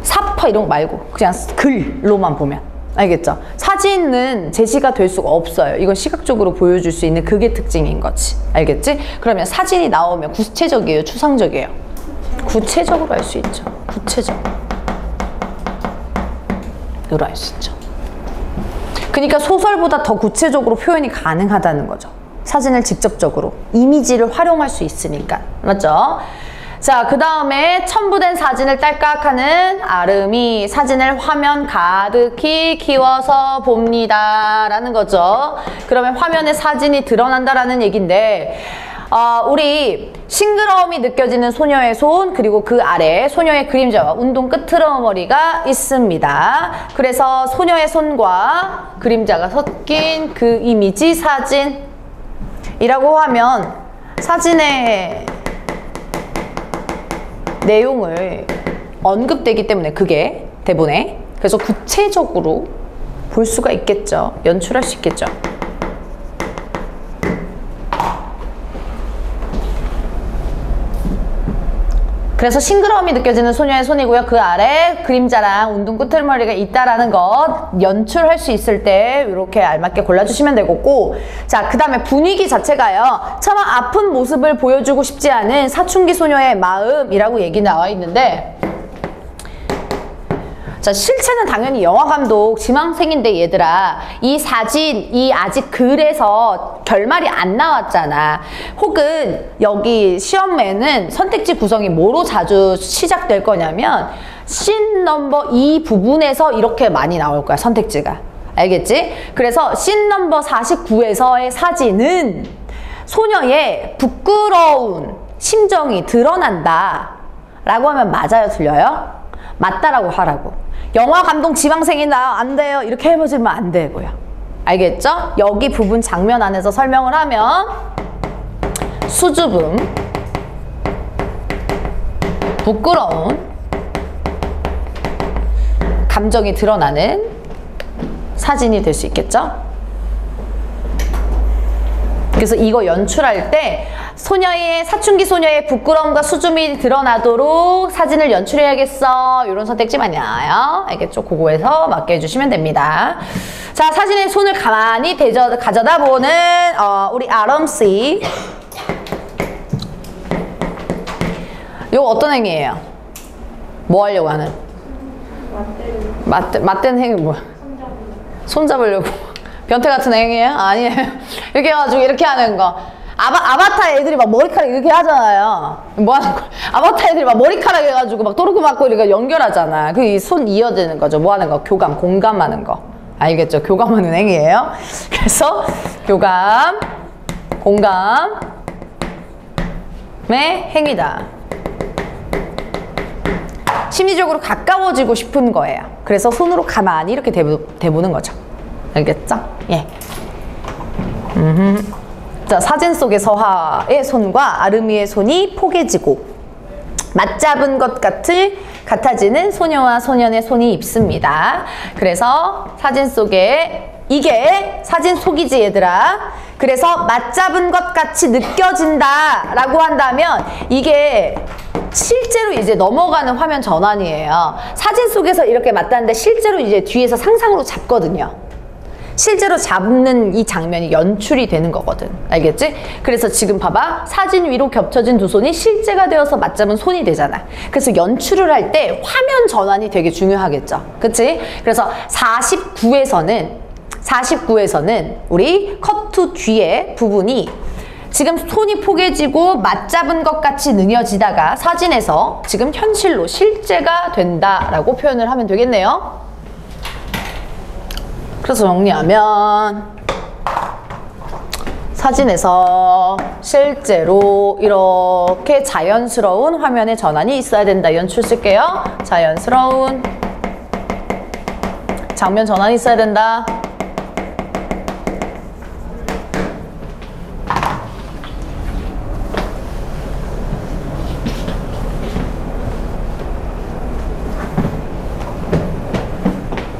사파 이런 거 말고 그냥 글로만 보면. 알겠죠? 사진은 제시가 될 수가 없어요. 이건 시각적으로 보여줄 수 있는 그게 특징인 거지. 알겠지? 그러면 사진이 나오면 구체적이에요? 추상적이에요? 구체적으로 할 수 있죠. 구체적으로 할 수 있죠. 그러니까 소설보다 더 구체적으로 표현이 가능하다는 거죠. 사진을 직접적으로 이미지를 활용할 수 있으니까. 맞죠? 자, 그 다음에 첨부된 사진을 딸깍하는 아름이 사진을 화면 가득히 키워서 봅니다 라는 거죠. 그러면 화면에 사진이 드러난다라는 얘기인데 우리 싱그러움이 느껴지는 소녀의 손, 그리고 그 아래 소녀의 그림자와 운동 끄트머리가 있습니다. 그래서 소녀의 손과 그림자가 섞인 그 이미지 사진이라고 하면 사진의 내용을 언급되기 때문에 그게 대본에 그래서 구체적으로 볼 수가 있겠죠. 연출할 수 있겠죠. 그래서 싱그러움이 느껴지는 소녀의 손이고요. 그 아래 그림자랑 운동 끄트머리가 있다라는 것 연출할 수 있을 때 이렇게 알맞게 골라주시면 되겠고, 자, 그 다음에 분위기 자체가요. 차마 아픈 모습을 보여주고 싶지 않은 사춘기 소녀의 마음이라고 얘기 나와 있는데, 자, 실체는 당연히 영화감독 지망생인데 얘들아, 이 사진, 이 아직 글에서 결말이 안 나왔잖아. 혹은 여기 시험에는 선택지 구성이 뭐로 자주 시작될 거냐면 씬 넘버 2 부분에서 이렇게 많이 나올 거야, 선택지가. 알겠지? 그래서 씬 넘버 49에서의 사진은 소녀의 부끄러운 심정이 드러난다 라고 하면 맞아요, 틀려요? 맞다라고 하라고. 영화 감독 지망생이나 안 돼요 이렇게 해보시면 안 되고요. 알겠죠? 여기 부분 장면 안에서 설명을 하면 수줍음, 부끄러운 감정이 드러나는 사진이 될 수 있겠죠? 그래서 이거 연출할 때 사춘기 소녀의 부끄러움과 수줍음이 드러나도록 사진을 연출해야겠어. 이런 선택지 많이 나와요. 알겠죠? 그거에서 맞게 해주시면 됩니다. 자, 사진의 손을 가만히 가져다 보는 우리 아름씨. 이거 어떤 행위예요? 뭐 하려고 하는? 맞대는 행위 뭐야? 손잡으려고. 변태 같은 행위예요? 아니에요. 이렇게 해가지고 이렇게 하는 거. 아바타 애들이 막 머리카락 이렇게 하잖아요. 뭐 하는 거야? 아바타 애들이 막 머리카락 해가지고 막 또르고 맞고 이렇게 연결하잖아. 그 손 이어지는 거죠. 뭐 하는 거? 교감, 공감하는 거. 알겠죠? 교감하는 행위예요. 그래서 교감, 공감의 행위다. 심리적으로 가까워지고 싶은 거예요. 그래서 손으로 가만히 이렇게 대보는 거죠. 알겠죠? 예. 자, 사진 속의 서하의 손과 아름이의 손이 포개지고 맞잡은 것 같아지는 소녀와 소년의 손이 있습니다. 그래서 사진 속에 이게 사진 속이지 얘들아. 그래서 맞잡은 것 같이 느껴진다 라고 한다면 이게 실제로 이제 넘어가는 화면 전환이에요. 사진 속에서 이렇게 맞다는데 실제로 이제 뒤에서 상상으로 잡거든요. 실제로 잡는 이 장면이 연출이 되는 거거든. 알겠지? 그래서 지금 봐봐. 사진 위로 겹쳐진 두 손이 실제가 되어서 맞잡은 손이 되잖아. 그래서 연출을 할 때 화면 전환이 되게 중요하겠죠. 그치? 그래서 49에서는 우리 커트 뒤에 부분이 지금 손이 포개지고 맞잡은 것 같이 느껴지다가 사진에서 지금 현실로 실제가 된다라고 표현을 하면 되겠네요. 그래서 정리하면 사진에서 실제로 이렇게 자연스러운 화면의 전환이 있어야 된다. 연출 쓸게요. 자연스러운 장면 전환이 있어야 된다.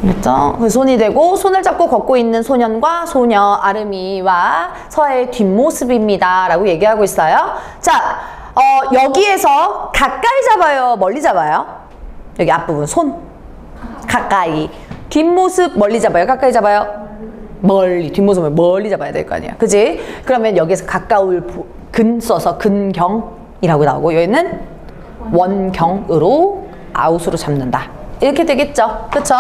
그렇죠? 그 손이 되고 손을 잡고 걷고 있는 소년과 소녀 아름이와 서해의 뒷모습입니다 라고 얘기하고 있어요. 자, 여기에서 가까이 잡아요? 멀리 잡아요? 여기 앞부분 손 가까이, 뒷모습 멀리 잡아요? 가까이 잡아요? 멀리, 뒷모습을 멀리 잡아야 될 거 아니야, 그지? 그러면 여기에서 가까울 근 써서 근경이라고 나오고, 여기는 원경으로 아웃으로 잡는다 이렇게 되겠죠, 그쵸?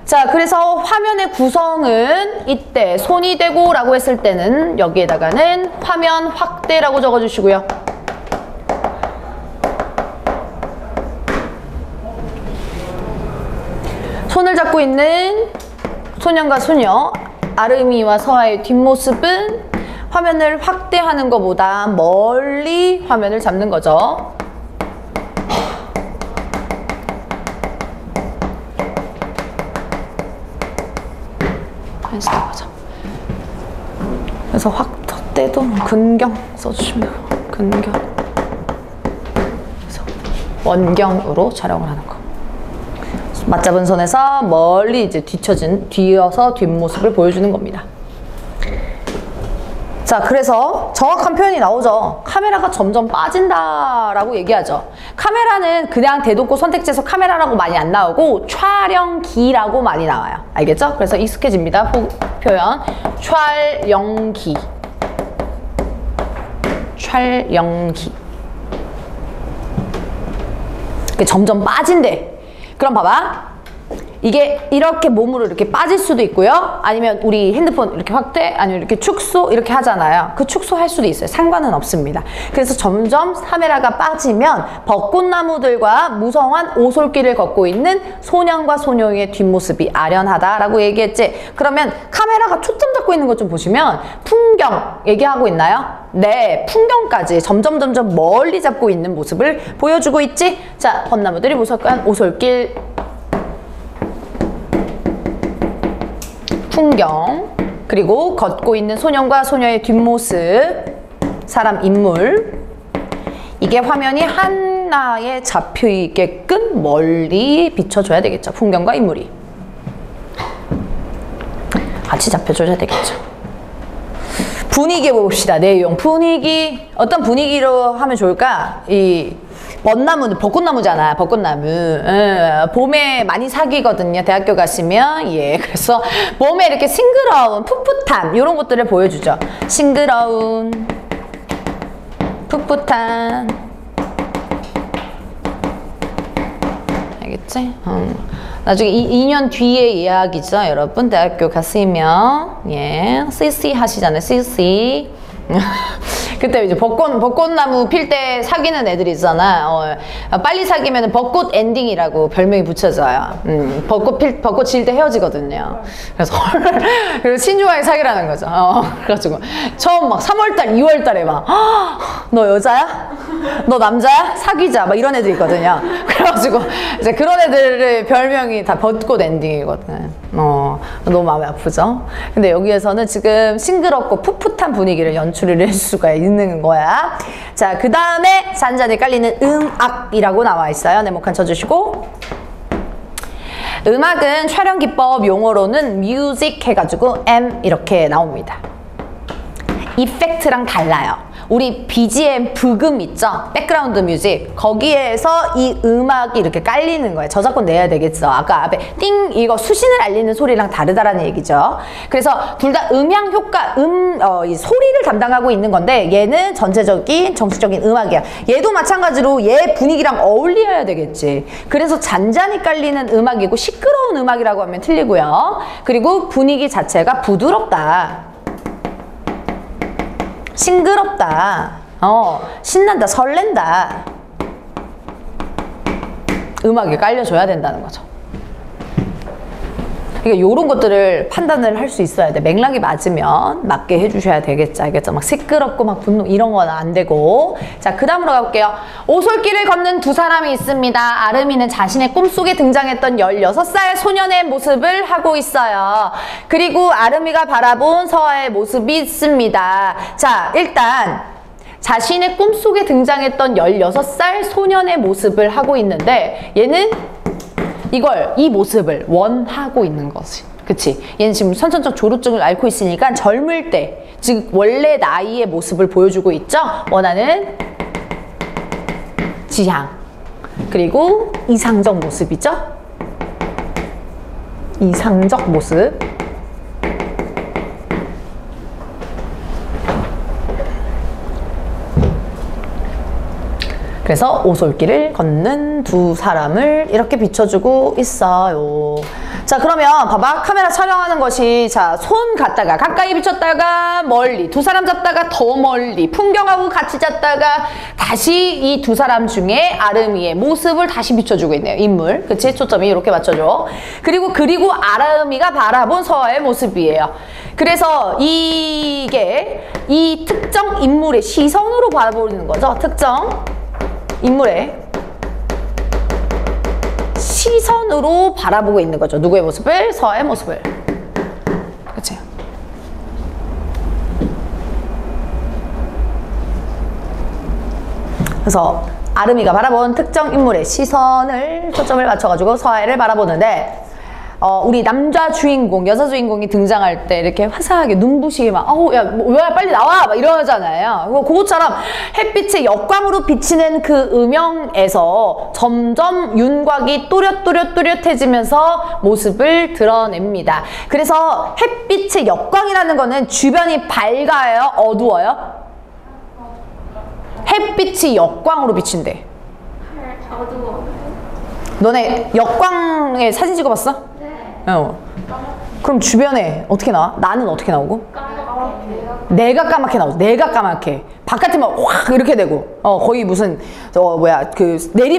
자, 그래서 화면의 구성은 이때 손이 되고 라고 했을 때는 여기에다가는 화면 확대라고 적어주시고요. 손을 잡고 있는 소년과 소녀 아름이와 서아의 뒷모습은 화면을 확대하는 것보다 멀리 화면을 잡는 거죠. 그래서 확대도 근경 써주시면 되고, 근경. 그래서 원경으로 촬영을 하는 거. 맞잡은 손에서 멀리 이제 뒤어서 뒷모습을 보여주는 겁니다. 자, 그래서 정확한 표현이 나오죠. 카메라가 점점 빠진다라고 얘기하죠. 카메라는 그냥 대놓고 선택지에서 카메라라고 많이 안 나오고 촬영기라고 많이 나와요. 알겠죠? 그래서 익숙해집니다. 표현. 촬영기. 촬영기. 점점 빠진대. 그럼 봐봐. 이게 이렇게 몸으로 이렇게 빠질 수도 있고요. 아니면 우리 핸드폰 이렇게 확대, 아니면 이렇게 축소 이렇게 하잖아요. 그 축소할 수도 있어요. 상관은 없습니다. 그래서 점점 카메라가 빠지면 벚꽃나무들과 무성한 오솔길을 걷고 있는 소년과 소녀의 뒷모습이 아련하다라고 얘기했지. 그러면 카메라가 초점 잡고 있는 것 좀 보시면 풍경 얘기하고 있나요? 네, 풍경까지 점점 멀리 잡고 있는 모습을 보여주고 있지. 자, 벚나무들이 무성한 오솔길, 풍경, 그리고 걷고 있는 소년과 소녀의 뒷모습, 사람, 인물. 이게 화면이 하나에 잡혀 있게끔 멀리 비춰줘야 되겠죠. 풍경과 인물이 같이 잡혀줘야 되겠죠. 분위기 봅시다. 내용, 분위기. 어떤 분위기로 하면 좋을까? 이 벚나무는 벚꽃나무잖아. 벚꽃나무. 봄에 많이 사귀거든요. 대학교 가시면. 예, 그래서 봄에 이렇게 싱그러운 풋풋함 이런 것들을 보여주죠. 싱그러운 풋풋한. 알겠지? 나중에 2년 뒤의 이야기죠, 여러분. 대학교 갔으면. 예, CC 하시잖아요. CC. 그때 이제 벚꽃나무 필 때 사귀는 애들이 있잖아. 빨리 사귀면 벚꽃 엔딩이라고 별명이 붙여져요. 벚꽃 질 때 헤어지거든요. 그래서 그리고 신중하게 사귀라는 거죠. 그래가지고 처음 막 3월달, 2월달에 막 너 여자야? 너 남자야? 사귀자. 막 이런 애들 있거든요. 그래가지고 이제 그런 애들의 별명이 다 벚꽃 엔딩이거든. 너무 마음이 아프죠? 근데 여기에서는 지금 싱그럽고 풋풋한 분위기를 연출을 할 수가 있는 거야. 자, 그 다음에 잔잔히 깔리는 음악이라고 나와 있어요. 네모칸 쳐주시고. 음악은 촬영 기법 용어로는 뮤직 해가지고 M 이렇게 나옵니다. 이펙트랑 달라요. 우리 BGM 부금 있죠? 백그라운드 뮤직. 거기에서 이 음악이 이렇게 깔리는 거예요. 저작권 내야 되겠죠. 아까 앞에 띵 이거 수신을 알리는 소리랑 다르다라는 얘기죠. 그래서 둘 다 음향 효과, 이 소리를 담당하고 있는 건데 얘는 전체적인 정식적인 음악이야. 얘도 마찬가지로 얘 분위기랑 어울려야 되겠지. 그래서 잔잔히 깔리는 음악이고 시끄러운 음악이라고 하면 틀리고요. 그리고 분위기 자체가 부드럽다. 싱그럽다. 신난다, 설렌다. 음악이 깔려줘야 된다는 거죠. 그러니까 이런 것들을 판단을 할 수 있어야 돼. 맥락이 맞으면 맞게 해주셔야 되겠죠. 알겠죠? 막 시끄럽고 막 분노 이런 건 안 되고. 자, 그 다음으로 가볼게요. 오솔길을 걷는 두 사람이 있습니다. 아름이는 자신의 꿈속에 등장했던 16살 소년의 모습을 하고 있어요. 그리고 아름이가 바라본 서아의 모습이 있습니다. 자, 일단 자신의 꿈속에 등장했던 16살 소년의 모습을 하고 있는데 얘는 이 모습을 원하고 있는 것이. 그치? 얘는 지금 선천적 조루증을 앓고 있으니까 젊을 때, 즉 원래 나이의 모습을 보여주고 있죠? 원하는 지향. 그리고 이상적 모습이죠? 이상적 모습. 그래서 오솔길을 걷는 두 사람을 이렇게 비춰주고 있어요. 자, 그러면 봐봐. 카메라 촬영하는 것이, 자, 손 갖다가 가까이 비췄다가 멀리, 두 사람 잡다가 더 멀리, 풍경하고 같이 잡다가 다시 이 두 사람 중에 아름이의 모습을 다시 비춰주고 있네요. 인물. 그치? 초점이 이렇게 맞춰줘. 그리고 아름이가 바라본 서아의 모습이에요. 그래서 이게 이 특정 인물의 시선으로 바라보는 거죠. 특정 인물의 시선으로 바라보고 있는 거죠. 누구의 모습을? 서아의 모습을. 그치? 그래서 아름이가 바라본 특정 인물의 시선을 초점을 맞춰가지고 서아를 바라보는데, 우리 남자 주인공, 여자 주인공이 등장할 때 이렇게 화사하게 눈부시게 막, 야, 뭐야, 빨리 나와! 막 이러잖아요. 그것처럼 햇빛의 역광으로 비치는 그 음영에서 점점 윤곽이 또렷또렷또렷해지면서 모습을 드러냅니다. 그래서 햇빛의 역광이라는 거는 주변이 밝아요? 어두워요? 햇빛이 역광으로 비친대. 어두워. 너네 역광에 사진 찍어봤어? 그럼 주변에 어떻게 나와? 나는 어떻게 나오고? 내가 까맣게 나오지. 내가 까맣게. 바깥에만 확 이렇게 되고, 거의 무슨,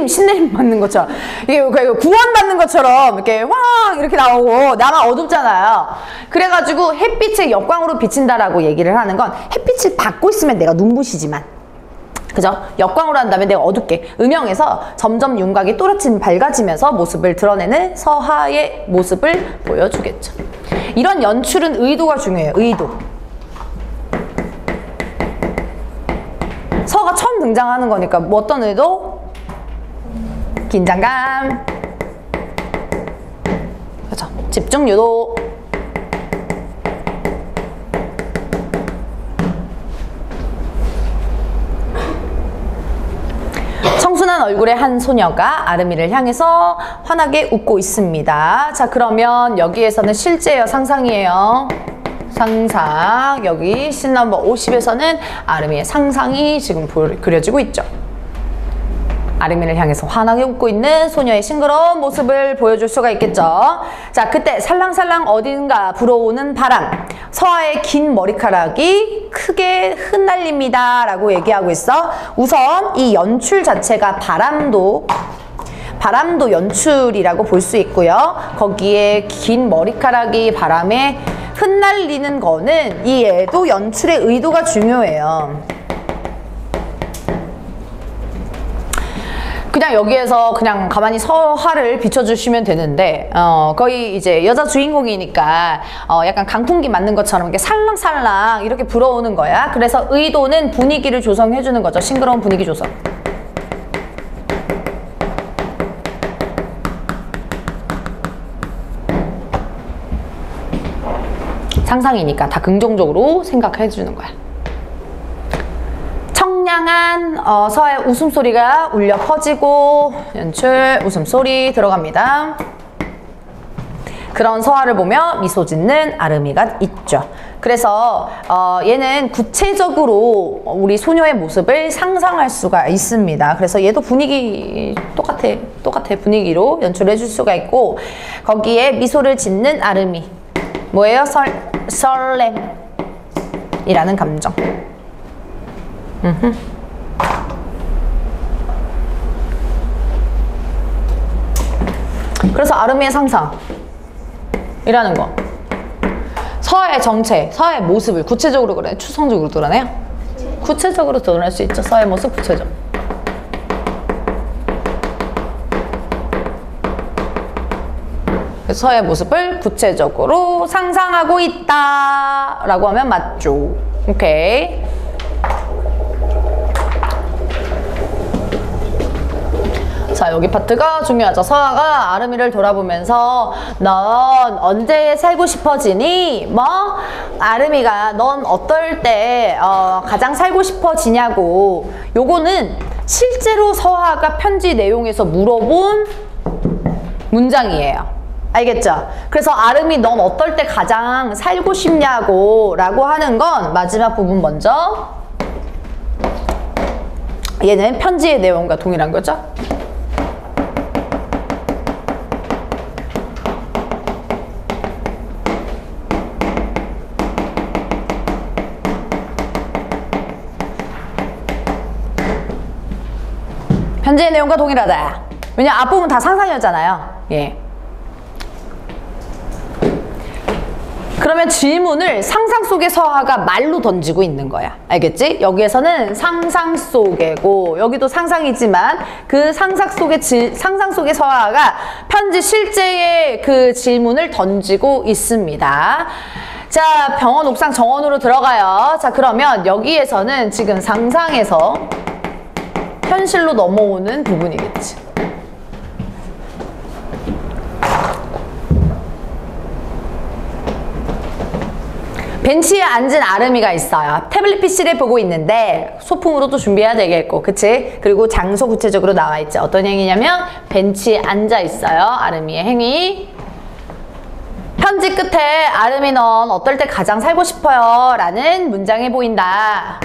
신내림 받는 것처럼, 이게 구원받는 것처럼 이렇게 확 이렇게 나오고, 나만 어둡잖아요. 그래가지고 햇빛의 역광으로 비친다라고 얘기를 하는 건, 햇빛을 받고 있으면 내가 눈부시지만, 그죠? 역광으로 한다면 내가 어둡게, 음영에서 점점 윤곽이 또렷이 밝아지면서 모습을 드러내는 서하의 모습을 보여주겠죠. 이런 연출은 의도가 중요해요. 의도. 서가 처음 등장하는 거니까 뭐 어떤 의도? 긴장감. 그죠? 집중 유도. 청순한 얼굴의 한 소녀가 아름이를 향해서 환하게 웃고 있습니다. 자, 그러면 여기에서는 실제예요? 상상이에요? 상상. 여기 씬 넘버 50에서는 아름이의 상상이 지금 그려지고 있죠. 아름이를 향해서 환하게 웃고 있는 소녀의 싱그러운 모습을 보여줄 수가 있겠죠. 자, 그때 살랑살랑 어딘가 불어오는 바람. 서아의 긴 머리카락이 크게 흩날립니다 라고 얘기하고 있어. 우선 이 연출 자체가 바람도 연출이라고 볼 수 있고요. 거기에 긴 머리카락이 바람에 흩날리는 거는 얘도 연출의 의도가 중요해요. 그냥 여기에서 그냥 가만히 서하를 비춰주시면 되는데, 거의 이제 여자 주인공이니까, 약간 강풍기 맞는 것처럼 이렇게 살랑살랑 이렇게 불어오는 거야. 그래서 의도는 분위기를 조성해주는 거죠. 싱그러운 분위기 조성. 상상이니까 다 긍정적으로 생각해주는 거야. 청량한 서아의 웃음소리가 울려 퍼지고 연출 웃음소리 들어갑니다. 그런 서아를 보며 미소 짓는 아름이가 있죠. 그래서 얘는 구체적으로 우리 소녀의 모습을 상상할 수가 있습니다. 그래서 얘도 분위기 똑같아 분위기로 연출해 줄 수가 있고, 거기에 미소를 짓는 아름이 뭐예요? 설렘이라는 감정. 그래서 아름이의 상상이라는 거, 서아의 정체, 서아의 모습을 구체적으로 그래, 추상적으로 드러내요? 구체적으로 드러낼 수 있죠. 서아의 모습 구체적. 서아의 모습을 구체적으로 상상하고 있다 라고 하면 맞죠. 오케이. 자, 여기 파트가 중요하죠. 서아가 아름이를 돌아보면서 넌 언제 살고 싶어지니? 뭐? 아름이가 넌 어떨 때 가장 살고 싶어지냐고. 요거는 실제로 서아가 편지 내용에서 물어본 문장이에요. 알겠죠? 그래서 아름이 넌 어떨 때 가장 살고 싶냐고 라고 하는 건 마지막 부분 먼저, 얘는 편지의 내용과 동일한 거죠. 편지의 내용과 동일하다. 왜냐, 앞부분 다 상상이었잖아요. 예. 그러면 질문을 상상 속의 서아가 말로 던지고 있는 거야. 알겠지? 여기에서는 상상 속이고, 여기도 상상이지만 그 상상 속의 서아가 편지 실제의 그 질문을 던지고 있습니다. 자, 병원 옥상 정원으로 들어가요. 자, 그러면 여기에서는 지금 상상에서 현실로 넘어오는 부분이겠지. 벤치에 앉은 아름이가 있어요. 태블릿 PC를 보고 있는데 소품으로도 준비해야 되겠고, 그치? 그리고 장소 구체적으로 나와 있죠. 어떤 행위냐면 벤치에 앉아 있어요. 아름이의 행위. 편지 끝에 아름이 넌 어떨 때 가장 살고 싶어요? 라는 문장이 보인다.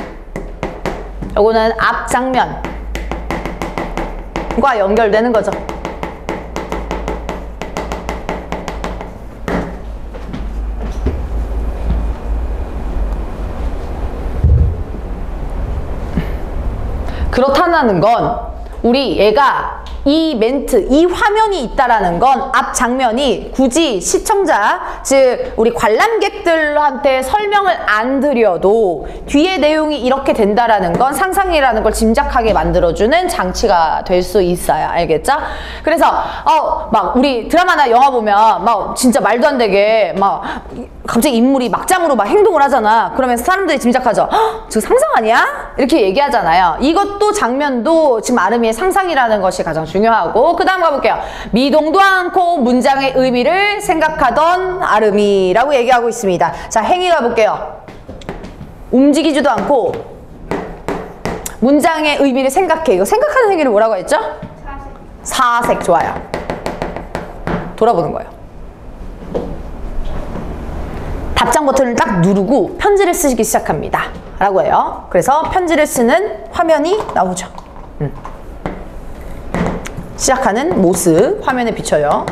요거는 앞 장면과 연결되는 거죠. 그렇다는 건 우리 얘가 이 멘트, 이 화면이 있다라는 건 앞 장면이 굳이 시청자, 즉 우리 관람객들한테 설명을 안 드려도 뒤에 내용이 이렇게 된다라는 건 상상이라는 걸 짐작하게 만들어주는 장치가 될 수 있어요. 알겠죠? 그래서 막 우리 드라마나 영화 보면 막 진짜 말도 안 되게 막 갑자기 인물이 막장으로 막 행동을 하잖아. 그러면 사람들이 짐작하죠. 저 상상 아니야? 이렇게 얘기하잖아요. 이것도 장면도 지금 아름이의 상상이라는 것이 가장 중요하고, 그 다음 가볼게요. 미동도 않고 문장의 의미를 생각하던 아름이라고 얘기하고 있습니다. 자, 행위 가볼게요. 움직이지도 않고 문장의 의미를 생각해. 이거 생각하는 행위를 뭐라고 했죠? 사색. 좋아요. 돌아보는 거예요. 답장 버튼을 딱 누르고 편지를 쓰기 시작합니다. 라고 해요. 그래서 편지를 쓰는 화면이 나오죠. 시작하는 모습 화면에 비춰요.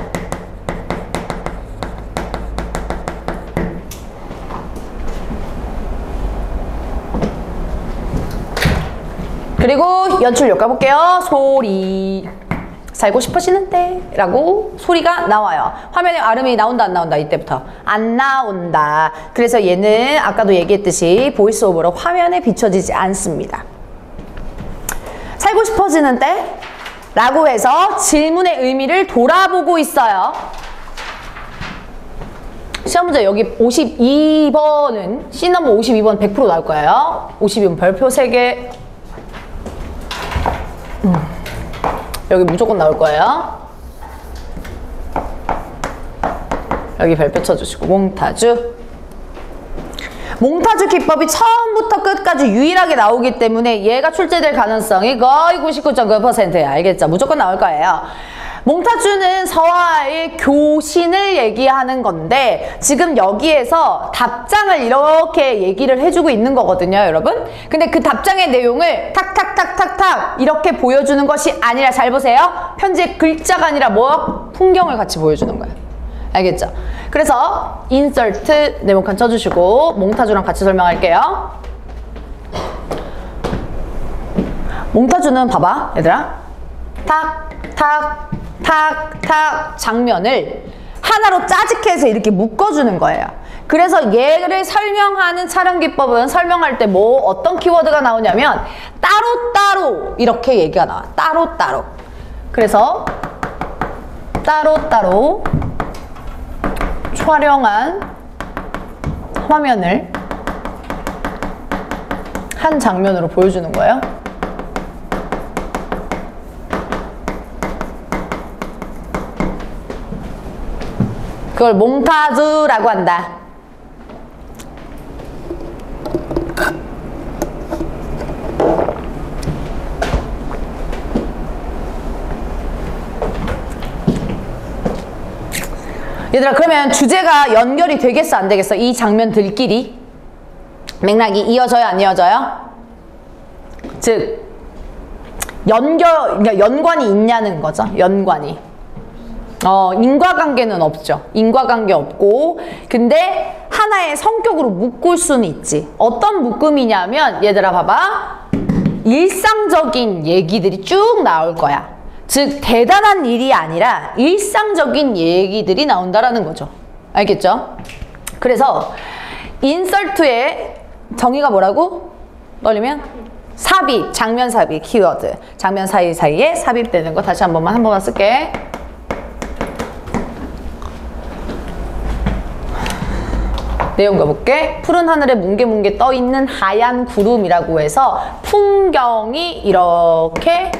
그리고 연출력 가볼게요. 소리. 살고 싶어지는데 라고 소리가 나와요. 화면에 아름이 나온다 안 나온다? 이때부터 안 나온다. 그래서 얘는 아까도 얘기했듯이 보이스오버로 화면에 비춰지지 않습니다. 살고 싶어지는 때 라고 해서 질문의 의미를 돌아보고 있어요. 시험 문제 여기 52번은 C넘버 52번 100% 나올 거예요. 52번 별표 3개. 여기 무조건 나올 거예요. 여기 별표 쳐주시고 몽타주. 몽타주 기법이 처음부터 끝까지 유일하게 나오기 때문에 얘가 출제될 가능성이 거의 99.9%예요. 알겠죠? 무조건 나올 거예요. 몽타주는 서아의 교신을 얘기하는 건데 지금 여기에서 답장을 이렇게 얘기를 해주고 있는 거거든요, 여러분. 근데 그 답장의 내용을 탁탁탁탁탁 이렇게 보여주는 것이 아니라, 잘 보세요. 편지의 글자가 아니라 뭐? 풍경을 같이 보여주는 거예요. 알겠죠? 그래서 인서트 네모칸 쳐주시고 몽타주랑 같이 설명할게요. 몽타주는 봐봐, 얘들아. 탁, 탁, 탁, 탁 장면을 하나로 짜집게 해서 이렇게 묶어주는 거예요. 그래서 얘를 설명하는 촬영 기법은 설명할 때 뭐 어떤 키워드가 나오냐면 따로따로 이렇게 얘기가 나와. 따로따로. 그래서 따로따로 촬영한 화면을 한 장면으로 보여주는 거예요. 그걸 몽타주라고 한다. 얘들아, 그러면 주제가 연결이 되겠어, 안 되겠어? 이 장면들끼리 맥락이 이어져요, 안 이어져요? 즉 연관이 있냐는 거죠. 연관이. 인과관계는 없죠. 인과관계 없고, 근데 하나의 성격으로 묶을 수는 있지. 어떤 묶음이냐면, 얘들아 봐봐, 일상적인 얘기들이 쭉 나올 거야. 즉 대단한 일이 아니라 일상적인 얘기들이 나온다라는 거죠. 알겠죠? 그래서 인설트의 정의가 뭐라고? 떨리면 삽입, 장면 삽입 키워드. 장면 사이사이에 삽입되는 거 다시 한 번만 쓸게. 내용 가볼게. 푸른 하늘에 뭉게뭉게 떠있는 하얀 구름이라고 해서 풍경이 이렇게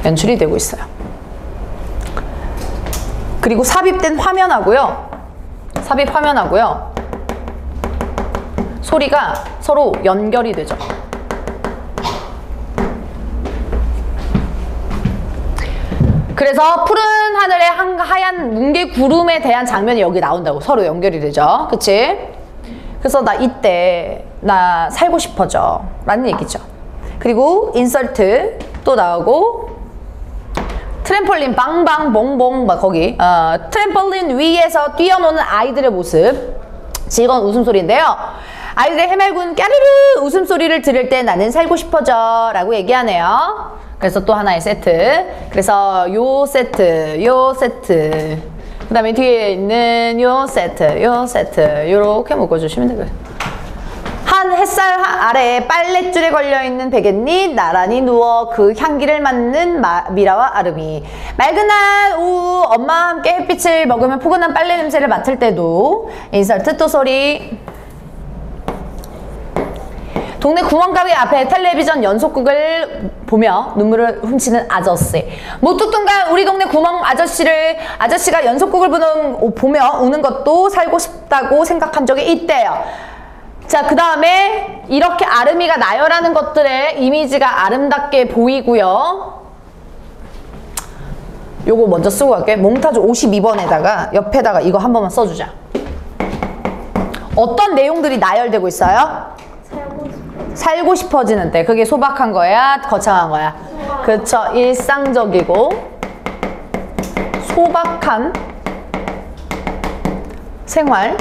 연출이 되고 있어요. 그리고 삽입된 화면하고요. 삽입 화면하고요. 소리가 서로 연결이 되죠. 그래서 푸른 하늘에 하얀 뭉게 구름에 대한 장면이 여기 나온다고. 서로 연결이 되죠. 그치? 그래서 나 이때 나 살고 싶어져 라는 얘기죠. 그리고 인설트 또 나오고 트램폴린 방방 봉봉 막 거기 트램폴린 위에서 뛰어노는 아이들의 모습, 즐거운 웃음소리인데요. 아이들의 해맑은 까르르 웃음소리를 들을 때 나는 살고 싶어져 라고 얘기하네요. 그래서 또 하나의 세트. 그래서 요 세트 그 다음에 뒤에 있는 요 세트 요렇게 묶어주시면 되고요. 한 햇살 아래에 빨랫줄에 걸려있는 베갯잎 나란히 누워 그 향기를 맡는 미라와 아름이. 맑은 날 오후 엄마와 함께 햇빛을 먹으며 포근한 빨래 냄새를 맡을 때도. 인설트 또 소리. 동네 구멍가게 앞에 텔레비전 연속극을 보며 눈물을 훔치는 아저씨. 무뚝뚝한 우리 동네 구멍 아저씨가 연속극을 보며 우는 것도 살고 싶다고 생각한 적이 있대요. 자, 그 다음에 이렇게 아름이가 나열하는 것들의 이미지가 아름답게 보이고요. 요거 먼저 쓰고 갈게. 몽타주 52번에다가 옆에다가 이거 한 번만 써주자. 어떤 내용들이 나열되고 있어요? 살고 싶어지는 때. 그게 소박한 거야? 거창한 거야? 그쵸. 일상적이고 소박한 생활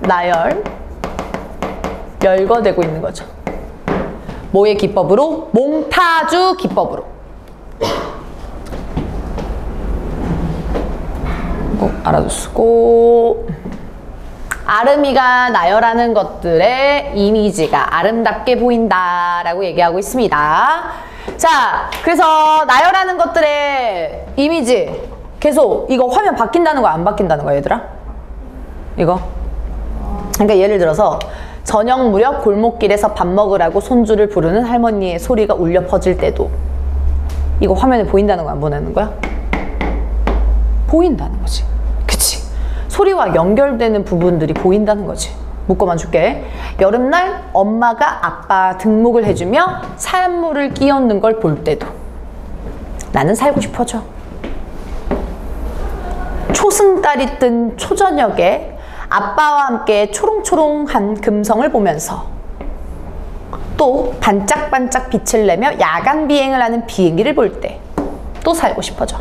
나열 열거되고 있는 거죠. 뭐의 기법으로? 몽타주 기법으로. 꼭 알아두시고, 아름이가 나열하는 것들의 이미지가 아름답게 보인다라고 얘기하고 있습니다. 자, 그래서 나열하는 것들의 이미지 계속 이거 화면 바뀐다는 거 안 바뀐다는 거야, 얘들아? 이거? 그러니까 예를 들어서 저녁 무렵 골목길에서 밥 먹으라고 손주를 부르는 할머니의 소리가 울려 퍼질 때도 이거 화면에 보인다는 거야, 안 보이는 거야? 보인다는 거지. 그치? 소리와 연결되는 부분들이 보인다는 거지. 묶어만 줄게. 여름날 엄마가 아빠 등목을 해주며 산물을 끼얹는 걸 볼 때도 나는 살고 싶어져. 초승달이 뜬 초저녁에 아빠와 함께 초롱초롱한 금성을 보면서 또 반짝반짝 빛을 내며 야간 비행을 하는 비행기를 볼 때 또 살고 싶어져.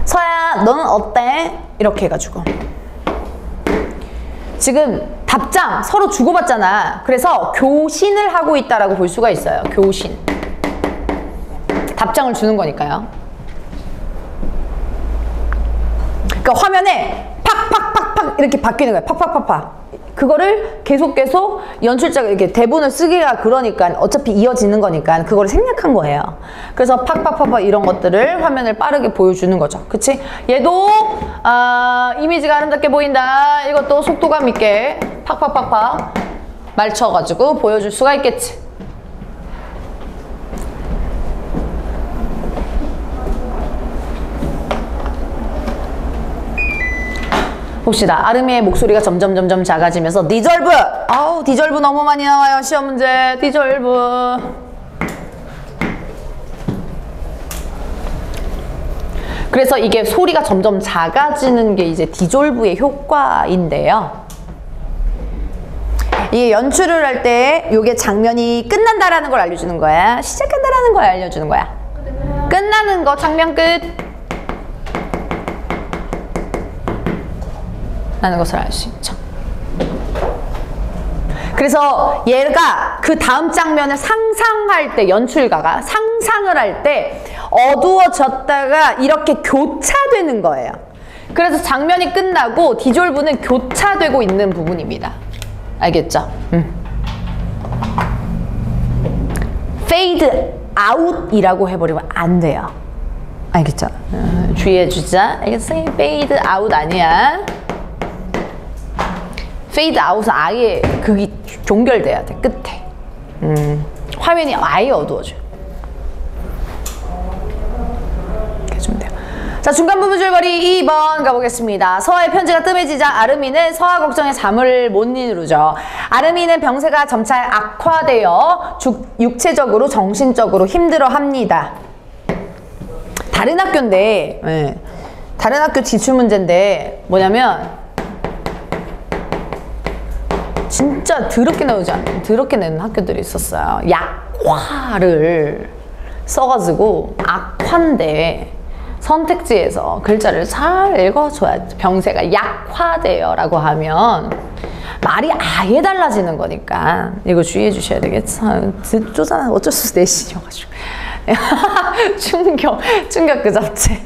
서야 너는 어때? 이렇게 해가지고 지금 답장 서로 주고받잖아. 그래서 교신을 하고 있다라고 볼 수가 있어요. 교신. 답장을 주는 거니까요. 그러니까 화면에 팍팍팍팍 이렇게 바뀌는 거야. 팍팍팍팍. 그거를 계속 연출자가 이렇게 대본을 쓰기가 그러니까 어차피 이어지는 거니까 그거를 생략한 거예요. 그래서 팍팍팍팍 이런 것들을 화면을 빠르게 보여주는 거죠. 그치? 얘도 이미지가 아름답게 보인다. 이것도 속도감 있게 팍팍팍팍 말쳐가지고 보여줄 수가 있겠지. 봅시다. 아름이의 목소리가 점점 작아지면서 디졸브! 아우 디졸브 너무 많이 나와요. 시험 문제. 디졸브. 그래서 이게 소리가 점점 작아지는 게 이제 디졸브의 효과인데요. 이 연출을 할 때 이게 장면이 끝난다라는 걸 알려주는 거야. 시작한다라는 걸 알려주는 거야. 끝나는 거 장면 끝. 라는 것을 알 수 있죠. 그래서 얘가 그 다음 장면을 상상할 때 연출가가 상상을 할 때 어두워졌다가 이렇게 교차되는 거예요. 그래서 장면이 끝나고 디졸브는 교차되고 있는 부분입니다. 알겠죠? fade out이라고 해버리면 안 돼요. 알겠죠? 주의해주자. 알겠어? fade out 아니야. fade out은 아예 극이 종결돼야 돼. 끝에. 화면이 아예 어두워져요. 이렇게 해주면 돼요. 자, 중간 부분 줄거리 2번 가보겠습니다. 서아의 편지가 뜸해지자 아름이는 서아 걱정에 잠을 못 이루죠. 아름이는 병세가 점차 악화되어 육체적으로 정신적으로 힘들어합니다. 다른 학교인데, 네. 다른 학교 지출 문제인데 뭐냐면 진짜 더럽게 나오지 않는 더럽게 내는 학교들이 있었어요. 약화를 써가지고 악화인데 선택지에서 글자를 잘 읽어줘야 병세가 약화돼요 라고 하면 말이 아예 달라지는 거니까 이거 주의해 주셔야 되겠죠. 듣조잖아. 어쩔 수 없어 내신이어가지고 충격 그 자체.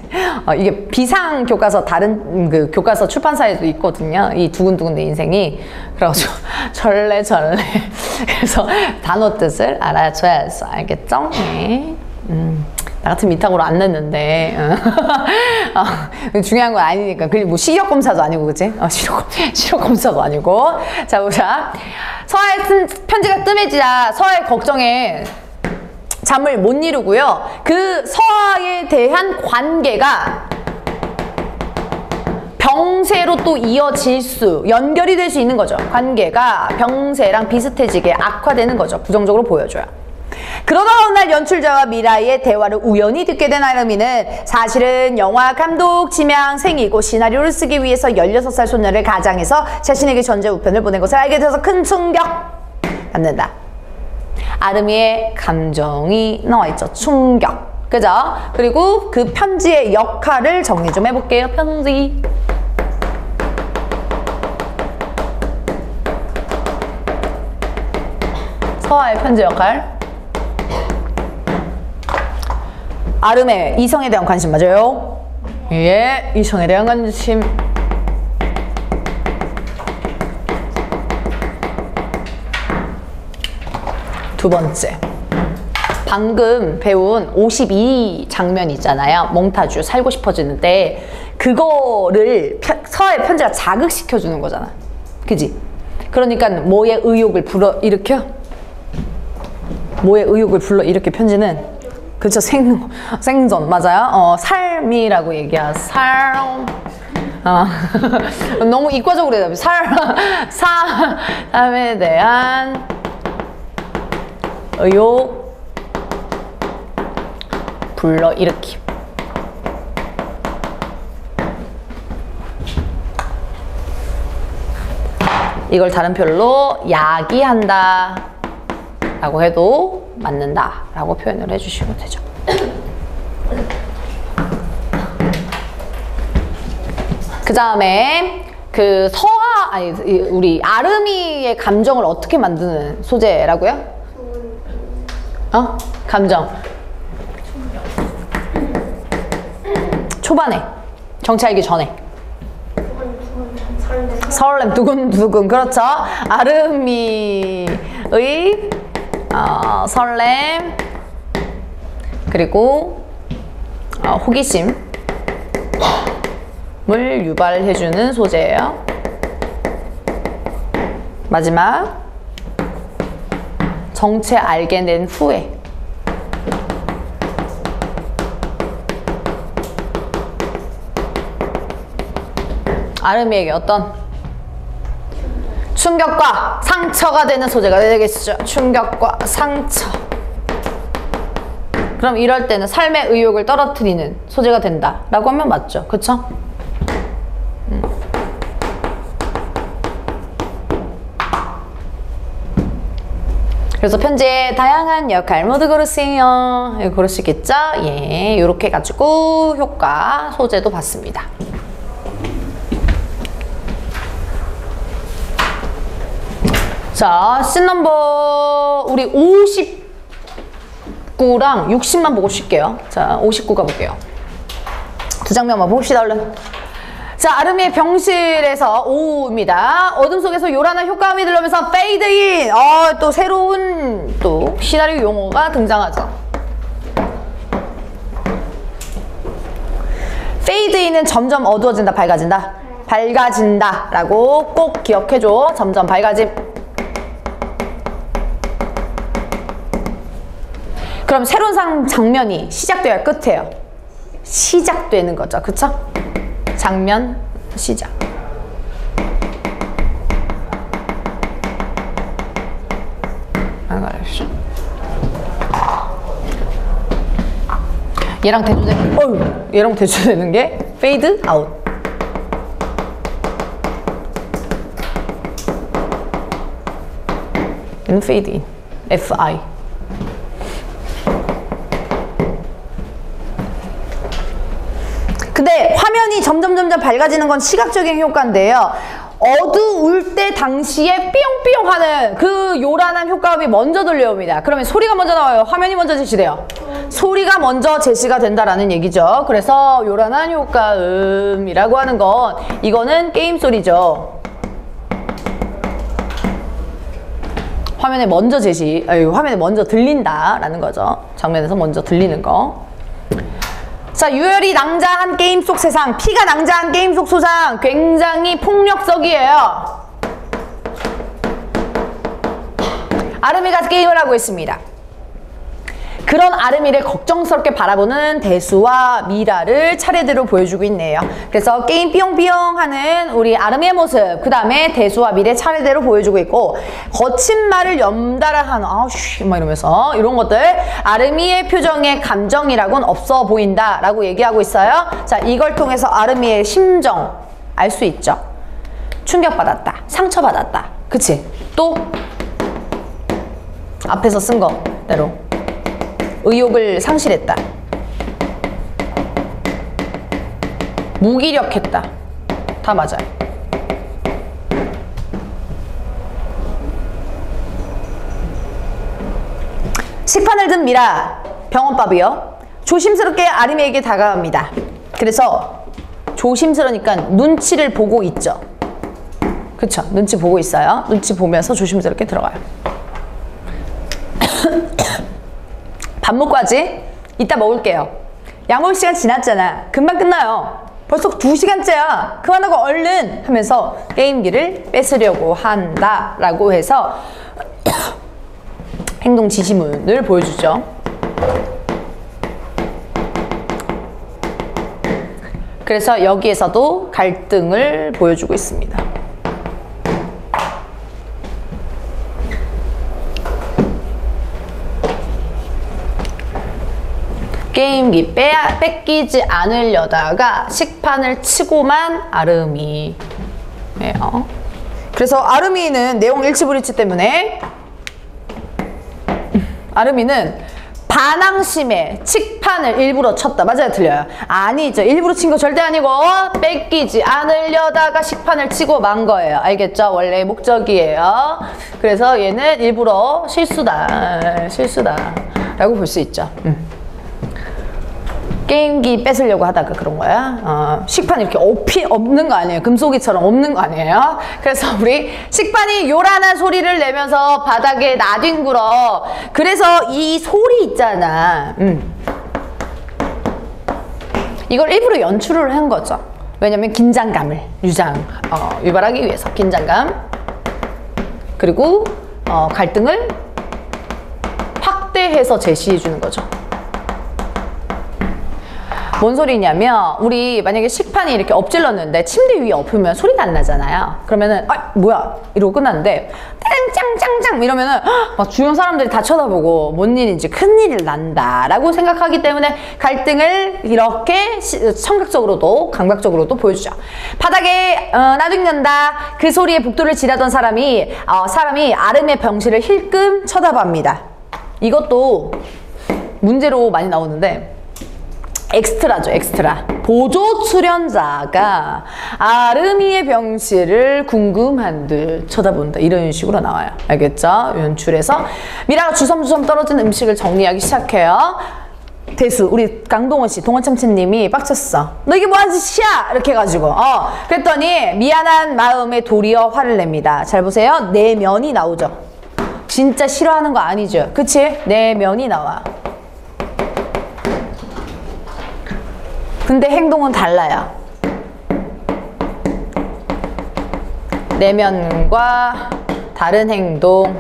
이게 비상 교과서 다른 그 교과서 출판사에도 있거든요. 이 두근두근 내 인생이. 그래가지고 절레 그래서 단어 뜻을 알아줘야죠. 알겠죠? 네. 나 같은 미탁으로 안 냈는데 중요한 건 아니니까. 그리고 뭐 시력 검사도 아니고 그치? 시력 검사도 아니고. 자 보자. 서아의 편지가 뜸해지자 서아의 걱정에 잠을 못 이루고요. 그 서아에 대한 관계가 병세로 또 이어질 연결이 될 수 있는 거죠. 관계가 병세랑 비슷해지게 악화되는 거죠. 부정적으로 보여줘요. 그러다 어느 날 연출자와 미라의 대화를 우연히 듣게 된 아름이는 사실은 영화 감독 지명생이고 시나리오를 쓰기 위해서 16살 소녀를 가장해서 자신에게 전제 우편을 보낸 것을 알게 돼서 큰 충격 받는다. 아름이의 감정이 나와있죠. 충격. 그죠? 그리고 그 편지의 역할을 정리 좀 해볼게요. 편지. 서아의 편지 역할. 아름의 이성에 대한 관심 맞아요? 예, 이성에 대한 관심. 두 번째. 방금 배운 52 장면 있잖아요. 몽타주 살고 싶어지는데 그거를 서아의 편지가 자극시켜주는 거잖아. 그지? 그러니까 뭐의 의욕을 불러일으켜? 뭐의 의욕을 불러일으켜 편지는? 그쵸, 생존, 맞아요. 삶이라고 얘기야. 삶. 너무 이과적으로 해야 돼. 삶에 대한 의욕 불러일으킴. 이걸 다른 표현로 야기한다 라고 해도 맞는다 라고 표현을 해주시면 되죠. 그 다음에 그 우리 아름이의 감정을 어떻게 만드는 소재라고요? 감정. 초반에 정치알기 전에 설렘 두근두근. 그렇죠. 아름이의 설렘 그리고 호기심을 유발해주는 소재예요. 마지막 정체 알게 된 후에 아름이에게 어떤 충격과 상처가 되는 소재가 되겠죠. 충격과 상처. 그럼 이럴 때는 삶의 의욕을 떨어뜨리는 소재가 된다라고 하면 맞죠. 그쵸? 그래서 편지의 다양한 역할 모두 고르세요. 이거 고를 수 있겠죠? 예, 이렇게 해가지고 효과, 소재도 봤습니다. 자, C넘버 우리 59랑 60만 보고 쉴게요. 자, 59 가볼게요. 두 장면만 봅시다, 얼른. 자, 아름이의 병실에서 오후입니다. 어둠 속에서 요란한 효과음이 들려오면서 페이드인! 또 새로운 또 시나리오 용어가 등장하죠. 페이드인은 점점 어두워진다, 밝아진다? 밝아진다 라고 꼭 기억해줘. 점점 밝아짐. 그럼 새로운 장면이 시작되어야 끝이에요. 시작되는 거죠. 그쵸? 장면 시작. 얘랑 대조되는 게 페이드 아웃. 얘는 페이드 인. FI. 근데 화면이 점점 밝아지는 건 시각적인 효과인데요. 어두울 때 당시에 삐용삐용 하는 그 요란한 효과음이 먼저 들려옵니다. 그러면 소리가 먼저 나와요? 화면이 먼저 제시돼요? 소리가 먼저 제시가 된다라는 얘기죠. 그래서 요란한 효과음이라고 하는 건 이거는 게임 소리죠. 화면에 먼저 화면에 먼저 들린다라는 거죠. 장면에서 먼저 들리는 거. 자, 유혈이 낭자한 게임 속 세상, 피가 낭자한 게임 속 소상, 굉장히 폭력적이에요. 아름이가 게임을 하고 있습니다. 그런 아름이를 걱정스럽게 바라보는 대수와 미라를 차례대로 보여주고 있네요. 그래서 게임 삐용삐용 하는 우리 아름이의 모습, 그 다음에 대수와 미래 차례대로 보여주고 있고, 거친 말을 연달아 하는 막 이러면서 이런 것들, 아름이의 표정에 감정이라고는 없어 보인다 라고 얘기하고 있어요. 자, 이걸 통해서 아름이의 심정 알 수 있죠. 충격받았다, 상처받았다, 그치? 또 앞에서 쓴 거대로 의욕을 상실했다, 무기력했다, 다 맞아요. 식판을 든 미라, 병원밥이요. 조심스럽게 아름이에게 다가갑니다. 그래서 조심스러우니까 눈치를 보고 있죠. 그쵸? 눈치 보고 있어요. 눈치 보면서 조심스럽게 들어가요. 밥 먹고 하지? 이따 먹을게요. 약 먹을 시간 지났잖아. 금방 끝나요. 벌써 2시간째야. 그만하고 얼른 하면서 게임기를 뺏으려고 한다 라고 해서 행동 지시문을 보여주죠. 그래서 여기에서도 갈등을 보여주고 있습니다. 게임기 뺏기지 않으려다가 식판을 치고만 아름이에요. 그래서 아름이는 내용 일치불일치 때문에 아름이는 반항심에 식판을 일부러 쳤다. 맞아요? 틀려요? 아니죠. 일부러 친 거 절대 아니고 뺏기지 않으려다가 식판을 치고 만 거예요. 알겠죠? 원래 목적이에요. 그래서 얘는 일부러 실수다 라고 볼 수 있죠. 게임기 뺏으려고 하다가 그런 거야. 식판 이렇게 없는 거 아니에요. 금속이처럼 없는 거 아니에요. 그래서 우리 식판이 요란한 소리를 내면서 바닥에 나뒹굴어. 그래서 이 소리 있잖아. 이걸 일부러 연출을 한 거죠. 왜냐면 긴장감을 유발하기 위해서. 긴장감. 그리고 갈등을 확대해서 제시해 주는 거죠. 뭔 소리냐면 우리 만약에 식판이 이렇게 엎질렀는데 침대 위에 엎으면 소리가 안 나잖아요. 그러면은 뭐야 이러고 끝났는데 짱짱짱짱 이러면은 막 주변 사람들이 다 쳐다보고 뭔 일인지 큰일이 난다라고 생각하기 때문에 갈등을 이렇게 청각적으로도 감각적으로도 보여주죠. 바닥에 나둥는다 그 소리에 복도를 지나던 사람이 아름의 병실을 힐끔 쳐다봅니다. 이것도 문제로 많이 나오는데 엑스트라죠, 엑스트라. 보조 출연자가 아름이의 병실을 궁금한 듯 쳐다본다. 이런 식으로 나와요. 알겠죠? 연출에서 미라가 주섬주섬 떨어진 음식을 정리하기 시작해요. 대수, 우리 강동원 씨, 동원 참치님이 빡쳤어. 너 이게 뭐하는 짓이야? 이렇게 해가지고. 그랬더니 미안한 마음에 도리어 화를 냅니다. 잘 보세요. 내면이 나오죠. 진짜 싫어하는 거 아니죠? 그치? 내면이 나와. 근데 행동은 달라요. 내면과 다른 행동.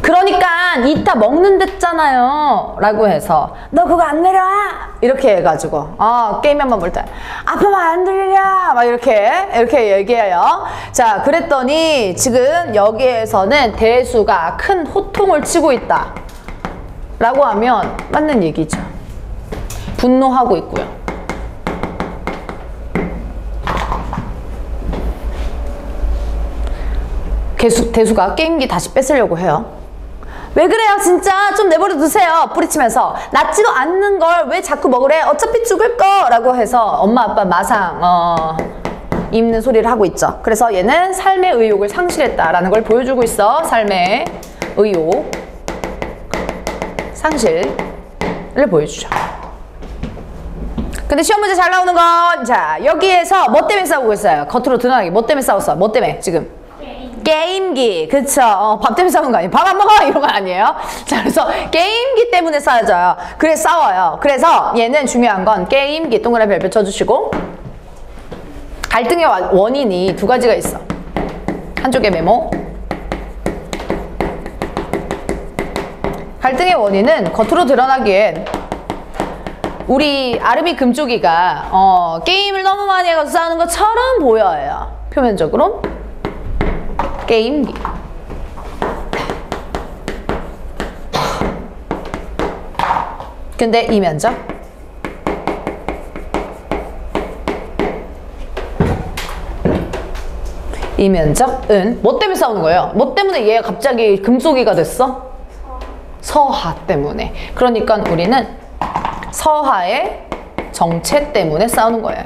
그러니까 이따 먹는댔잖아요 라고 해서 너 그거 안 내려와? 이렇게 해가지고 게임 한번 볼 때 아빠 말 안 들려? 막 이렇게 얘기해요. 자, 그랬더니 지금 여기에서는 대수가 큰 호통을 치고 있다 라고 하면 맞는 얘기죠. 분노하고 있고요. 대수가 게임기 다시 뺏으려고 해요. 왜 그래요 진짜 좀 내버려 두세요 뿌리치면서 낫지도 않는 걸 왜 자꾸 먹으래 어차피 죽을 거 라고 해서 엄마 아빠 마상 입는 소리를 하고 있죠. 그래서 얘는 삶의 의욕을 상실했다라는 걸 보여주고 있어. 삶의 의욕 상실을 보여주죠. 근데 시험 문제 잘 나오는 건 자 여기에서 뭐 때문에 싸우고 있어요. 겉으로 드러나게 뭐 때문에 싸웠어? 뭐 때문에 지금? 게임기. 그쵸. 밥 때문에 싸우는 거 아니에요. 밥 안 먹어 이런 거 아니에요. 자, 그래서 게임기 때문에 싸워요. 그래서 싸워요. 그래서 얘는 중요한 건 게임기. 동그라미 별표 쳐주시고 갈등의 원인이 두 가지가 있어. 한쪽에 메모. 갈등의 원인은 겉으로 드러나기엔 우리 아름이 금쪽이가 게임을 너무 많이 해서 싸우는 것처럼 보여요. 표면적으로. 게임기. 근데 이 면적 이 면적은 뭐 때문에 싸우는 거예요? 뭐 때문에 얘가 갑자기 금속이가 됐어? 서하 때문에. 그러니까 우리는 서하의 정체 때문에 싸우는 거예요.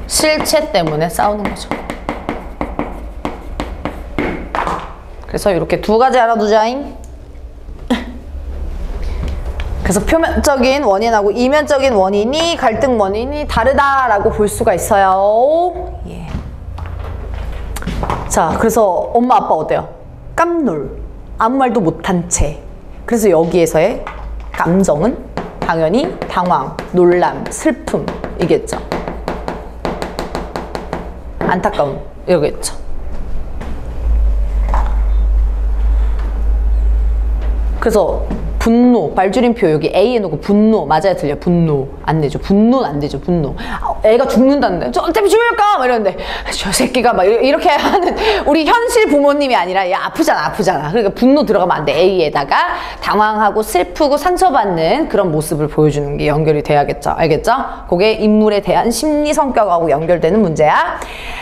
실체 때문에 싸우는 거죠. 그래서 이렇게 두 가지 알아두자잉. 그래서 표면적인 원인하고 이면적인 원인이 갈등 원인이 다르다라고 볼 수가 있어요. 예. 자, 그래서 엄마 아빠 어때요? 깜놀. 아무 말도 못한 채. 그래서 여기에서의 감정은 당연히 당황, 놀람, 슬픔이겠죠. 안타까움 이러겠죠. 그래서 분노, 말줄임표 여기 A에 놓고 분노 맞아야 들려. 분노 안 되죠. 분노는 안 되죠. 분노. 애가 죽는다는데 저 어차피 죽을까? 막 이러는데 저 새끼가 막 이렇게 하는 우리 현실 부모님이 아니라 얘 아프잖아. 그러니까 분노 들어가면 안 돼. A에다가 당황하고 슬프고 상처받는 그런 모습을 보여주는 게 연결이 돼야겠죠. 알겠죠? 그게 인물에 대한 심리 성격하고 연결되는 문제야.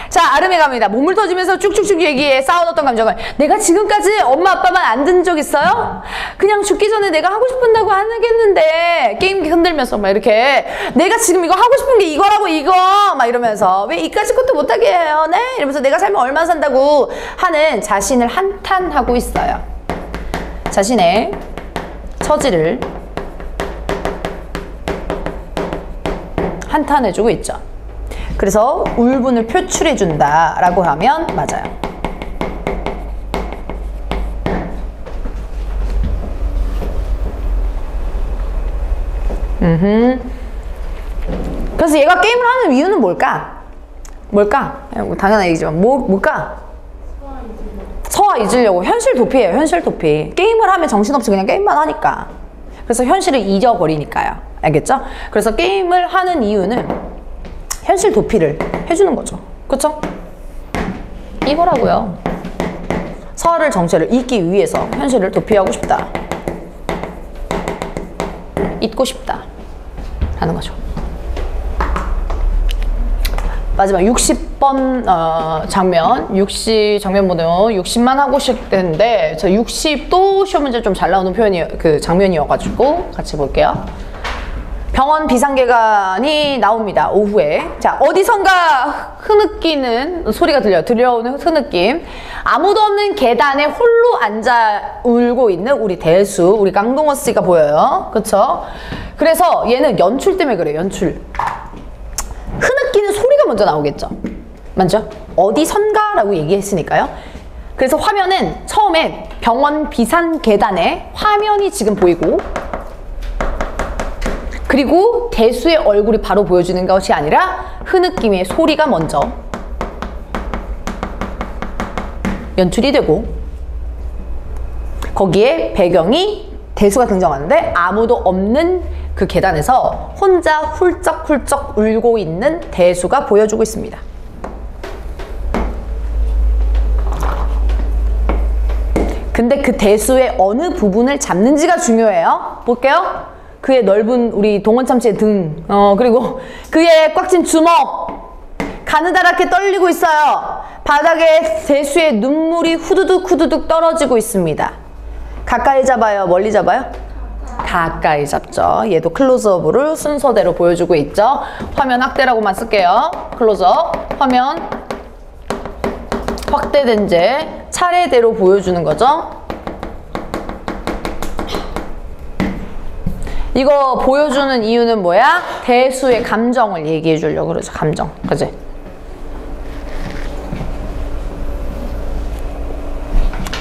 자, 아름에 갑니다. 몸을 터지면서 쭉쭉쭉 얘기해. 쌓아뒀던 감정을. 내가 지금까지 엄마 아빠 말 안 듣는 적 있어요? 그냥 죽기 전에 내가 하고 싶은다고 안 하겠는데 게임기 흔들면서 막 이렇게 내가 지금 이거 하고 싶은 게 이거라고 이거 막 이러면서 왜 이까짓 것도 못하게 해요? 네? 이러면서 내가 살면 얼마 산다고 하는 자신을 한탄하고 있어요. 자신의 처지를 한탄해주고 있죠. 그래서 울분을 표출해준다라고 하면 맞아요. 그래서 얘가 게임을 하는 이유는 뭘까? 뭘까? 당연한 얘기지만 뭘까? 서화 잊으려고. 현실 도피예요. 현실 도피. 게임을 하면 정신없이 그냥 게임만 하니까. 그래서 현실을 잊어버리니까요. 알겠죠? 그래서 게임을 하는 이유는 현실 도피를 해주는 거죠. 그쵸? 이거라고요. 서화를 정체를 잊기 위해서 현실을 도피하고 싶다. 잊고 싶다. 하는 거죠. 마지막 60번 장면, 60 장면 보면 60만 하고 시작되는데 저 60도 시험 문제 좀 잘 나오는 표현이 그 장면이어가지고 같이 볼게요. 병원 비상계관이 나옵니다. 오후에. 자, 어디선가 흐느끼는 소리가 들려오는 흐느낌. 아무도 없는 계단에 홀로 앉아 울고 있는 우리 대수, 우리 강동원 씨가 보여요. 그쵸? 그래서 얘는 연출 때문에 그래요. 연출. 흐느끼는 소리가 먼저 나오겠죠. 맞죠? 어디선가라고 얘기했으니까요. 그래서 화면은 처음에 병원 비상 계단에 화면이 지금 보이고, 그리고 대수의 얼굴이 바로 보여주는 것이 아니라 흐느낌의 소리가 먼저 연출이 되고, 거기에 배경이 대수가 등장하는데 아무도 없는 그 계단에서 혼자 훌쩍훌쩍 울고 있는 대수가 보여주고 있습니다. 근데 그 대수의 어느 부분을 잡는지가 중요해요. 볼게요. 그의 넓은 우리 동원참치의 등, 그리고 그의 꽉 찐 주먹, 가느다랗게 떨리고 있어요. 바닥에 대수의 눈물이 후두둑 후두둑 떨어지고 있습니다. 가까이 잡아요? 멀리 잡아요? 가까이 잡죠. 얘도 클로즈업으로 순서대로 보여주고 있죠. 화면 확대라고만 쓸게요. 클로즈업, 화면 확대된 제 차례대로 보여주는 거죠. 이거 보여주는 이유는 뭐야? 대수의 감정을 얘기해 주려고 그러죠. 감정. 그치?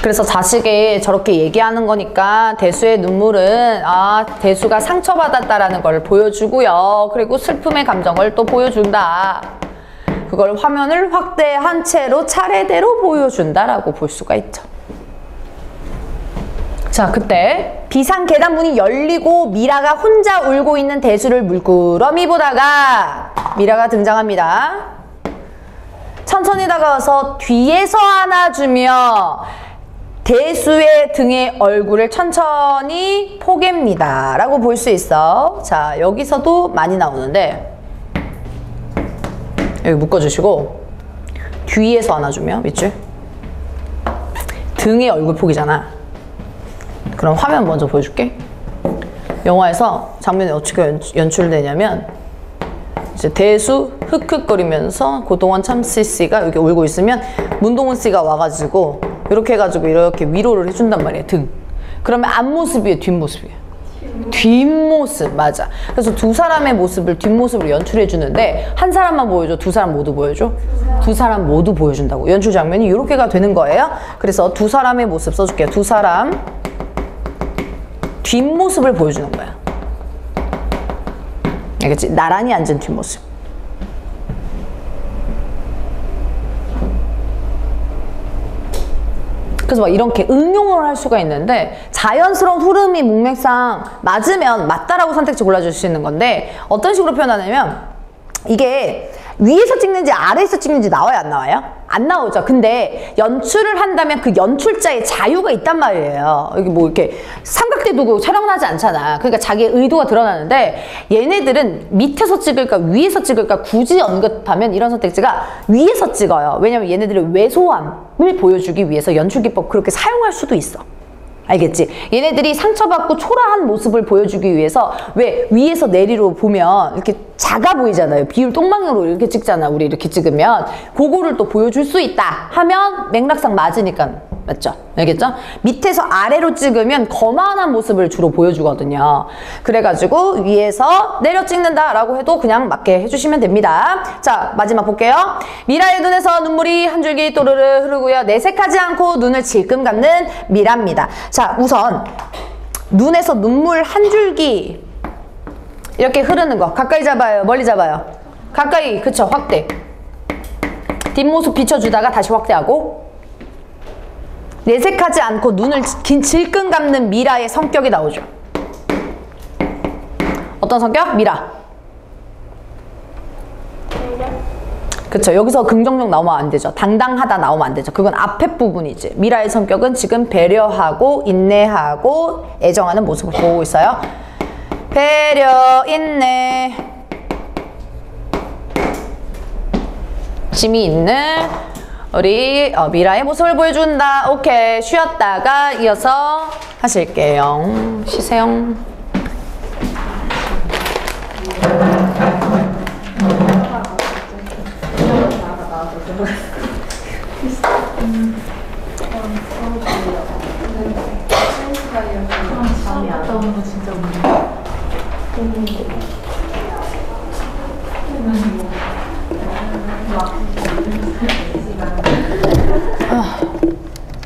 그래서 자식이 저렇게 얘기하는 거니까 대수의 눈물은 대수가 상처받았다라는 걸 보여주고요. 그리고 슬픔의 감정을 또 보여준다. 그걸 화면을 확대한 채로 차례대로 보여준다라고 볼 수가 있죠. 자, 그때 비상 계단 문이 열리고 미라가 혼자 울고 있는 대수를 물끄러미 보다가 미라가 등장합니다. 천천히 다가와서 뒤에서 안아주며 대수의 등의 얼굴을 천천히 포갭니다. 라고 볼 수 있어. 자, 여기서도 많이 나오는데 여기 묶어주시고 뒤에서 안아주며 밑줄 등의 얼굴 포기잖아. 그럼 화면 먼저 보여줄게. 영화에서 장면이 어떻게 연출되냐면 이제 대수 흑흑거리면서 고동원 참씨가 여기 울고 있으면 문동원 씨가 와가지고 이렇게 해가지고 이렇게 위로를 해준단 말이에요. 등. 그러면 앞모습이에요? 뒷모습이에요? 뒷모습. 맞아. 그래서 두 사람의 모습을 뒷모습으로 연출해주는데 한 사람만 보여줘? 두 사람 모두 보여줘? 두 사람 모두 보여준다고. 연출 장면이 이렇게가 되는 거예요. 그래서 두 사람의 모습 써줄게요. 두 사람 뒷모습을 보여주는 거야. 알겠지? 나란히 앉은 뒷모습. 그래서 막 이렇게 응용을 할 수가 있는데 자연스러운 흐름이 문맥상 맞으면 맞다라고 선택지 골라줄 수 있는 건데 어떤 식으로 표현하냐면 이게 위에서 찍는지 아래에서 찍는지 나와요? 안 나와요? 안 나오죠. 근데 연출을 한다면 그 연출자의 자유가 있단 말이에요. 여기 뭐 이렇게 삼각대 두고 촬영을 하지 않잖아. 그러니까 자기의 의도가 드러나는데 얘네들은 밑에서 찍을까 위에서 찍을까 굳이 언급하면 이런 선택지가 위에서 찍어요. 왜냐면 얘네들의 왜소함을 보여주기 위해서 연출 기법 그렇게 사용할 수도 있어. 알겠지? 얘네들이 상처받고 초라한 모습을 보여주기 위해서 왜 위에서 내리로 보면 이렇게 작아 보이잖아요. 비율 똥방으로 이렇게 찍잖아. 우리 이렇게 찍으면 그거를 또 보여줄 수 있다 하면 맥락상 맞으니까 맞죠? 알겠죠? 밑에서 아래로 찍으면 거만한 모습을 주로 보여주거든요. 그래가지고 위에서 내려 찍는다 라고 해도 그냥 맞게 해주시면 됩니다. 자, 마지막 볼게요. 미라의 눈에서 눈물이 한 줄기 또르르 흐르고요. 내색하지 않고 눈을 질끔 감는 미라입니다. 자, 우선 눈에서 눈물 한 줄기 이렇게 흐르는 거 가까이 잡아요? 멀리 잡아요? 가까이. 그쵸? 확대. 뒷모습 비춰주다가 다시 확대하고. 내색하지 않고 눈을 질끈 감는 미라의 성격이 나오죠. 어떤 성격? 미라. 그쵸. 여기서 긍정적 나오면 안 되죠. 당당하다 나오면 안 되죠. 그건 앞에 부분이지. 미라의 성격은 지금 배려하고 인내하고 애정하는 모습을 보고 있어요. 배려, 인내, 짐이 있는 우리 미라의 모습을 보여준다. 오케이. 쉬었다가 이어서 하실게요. 쉬세요.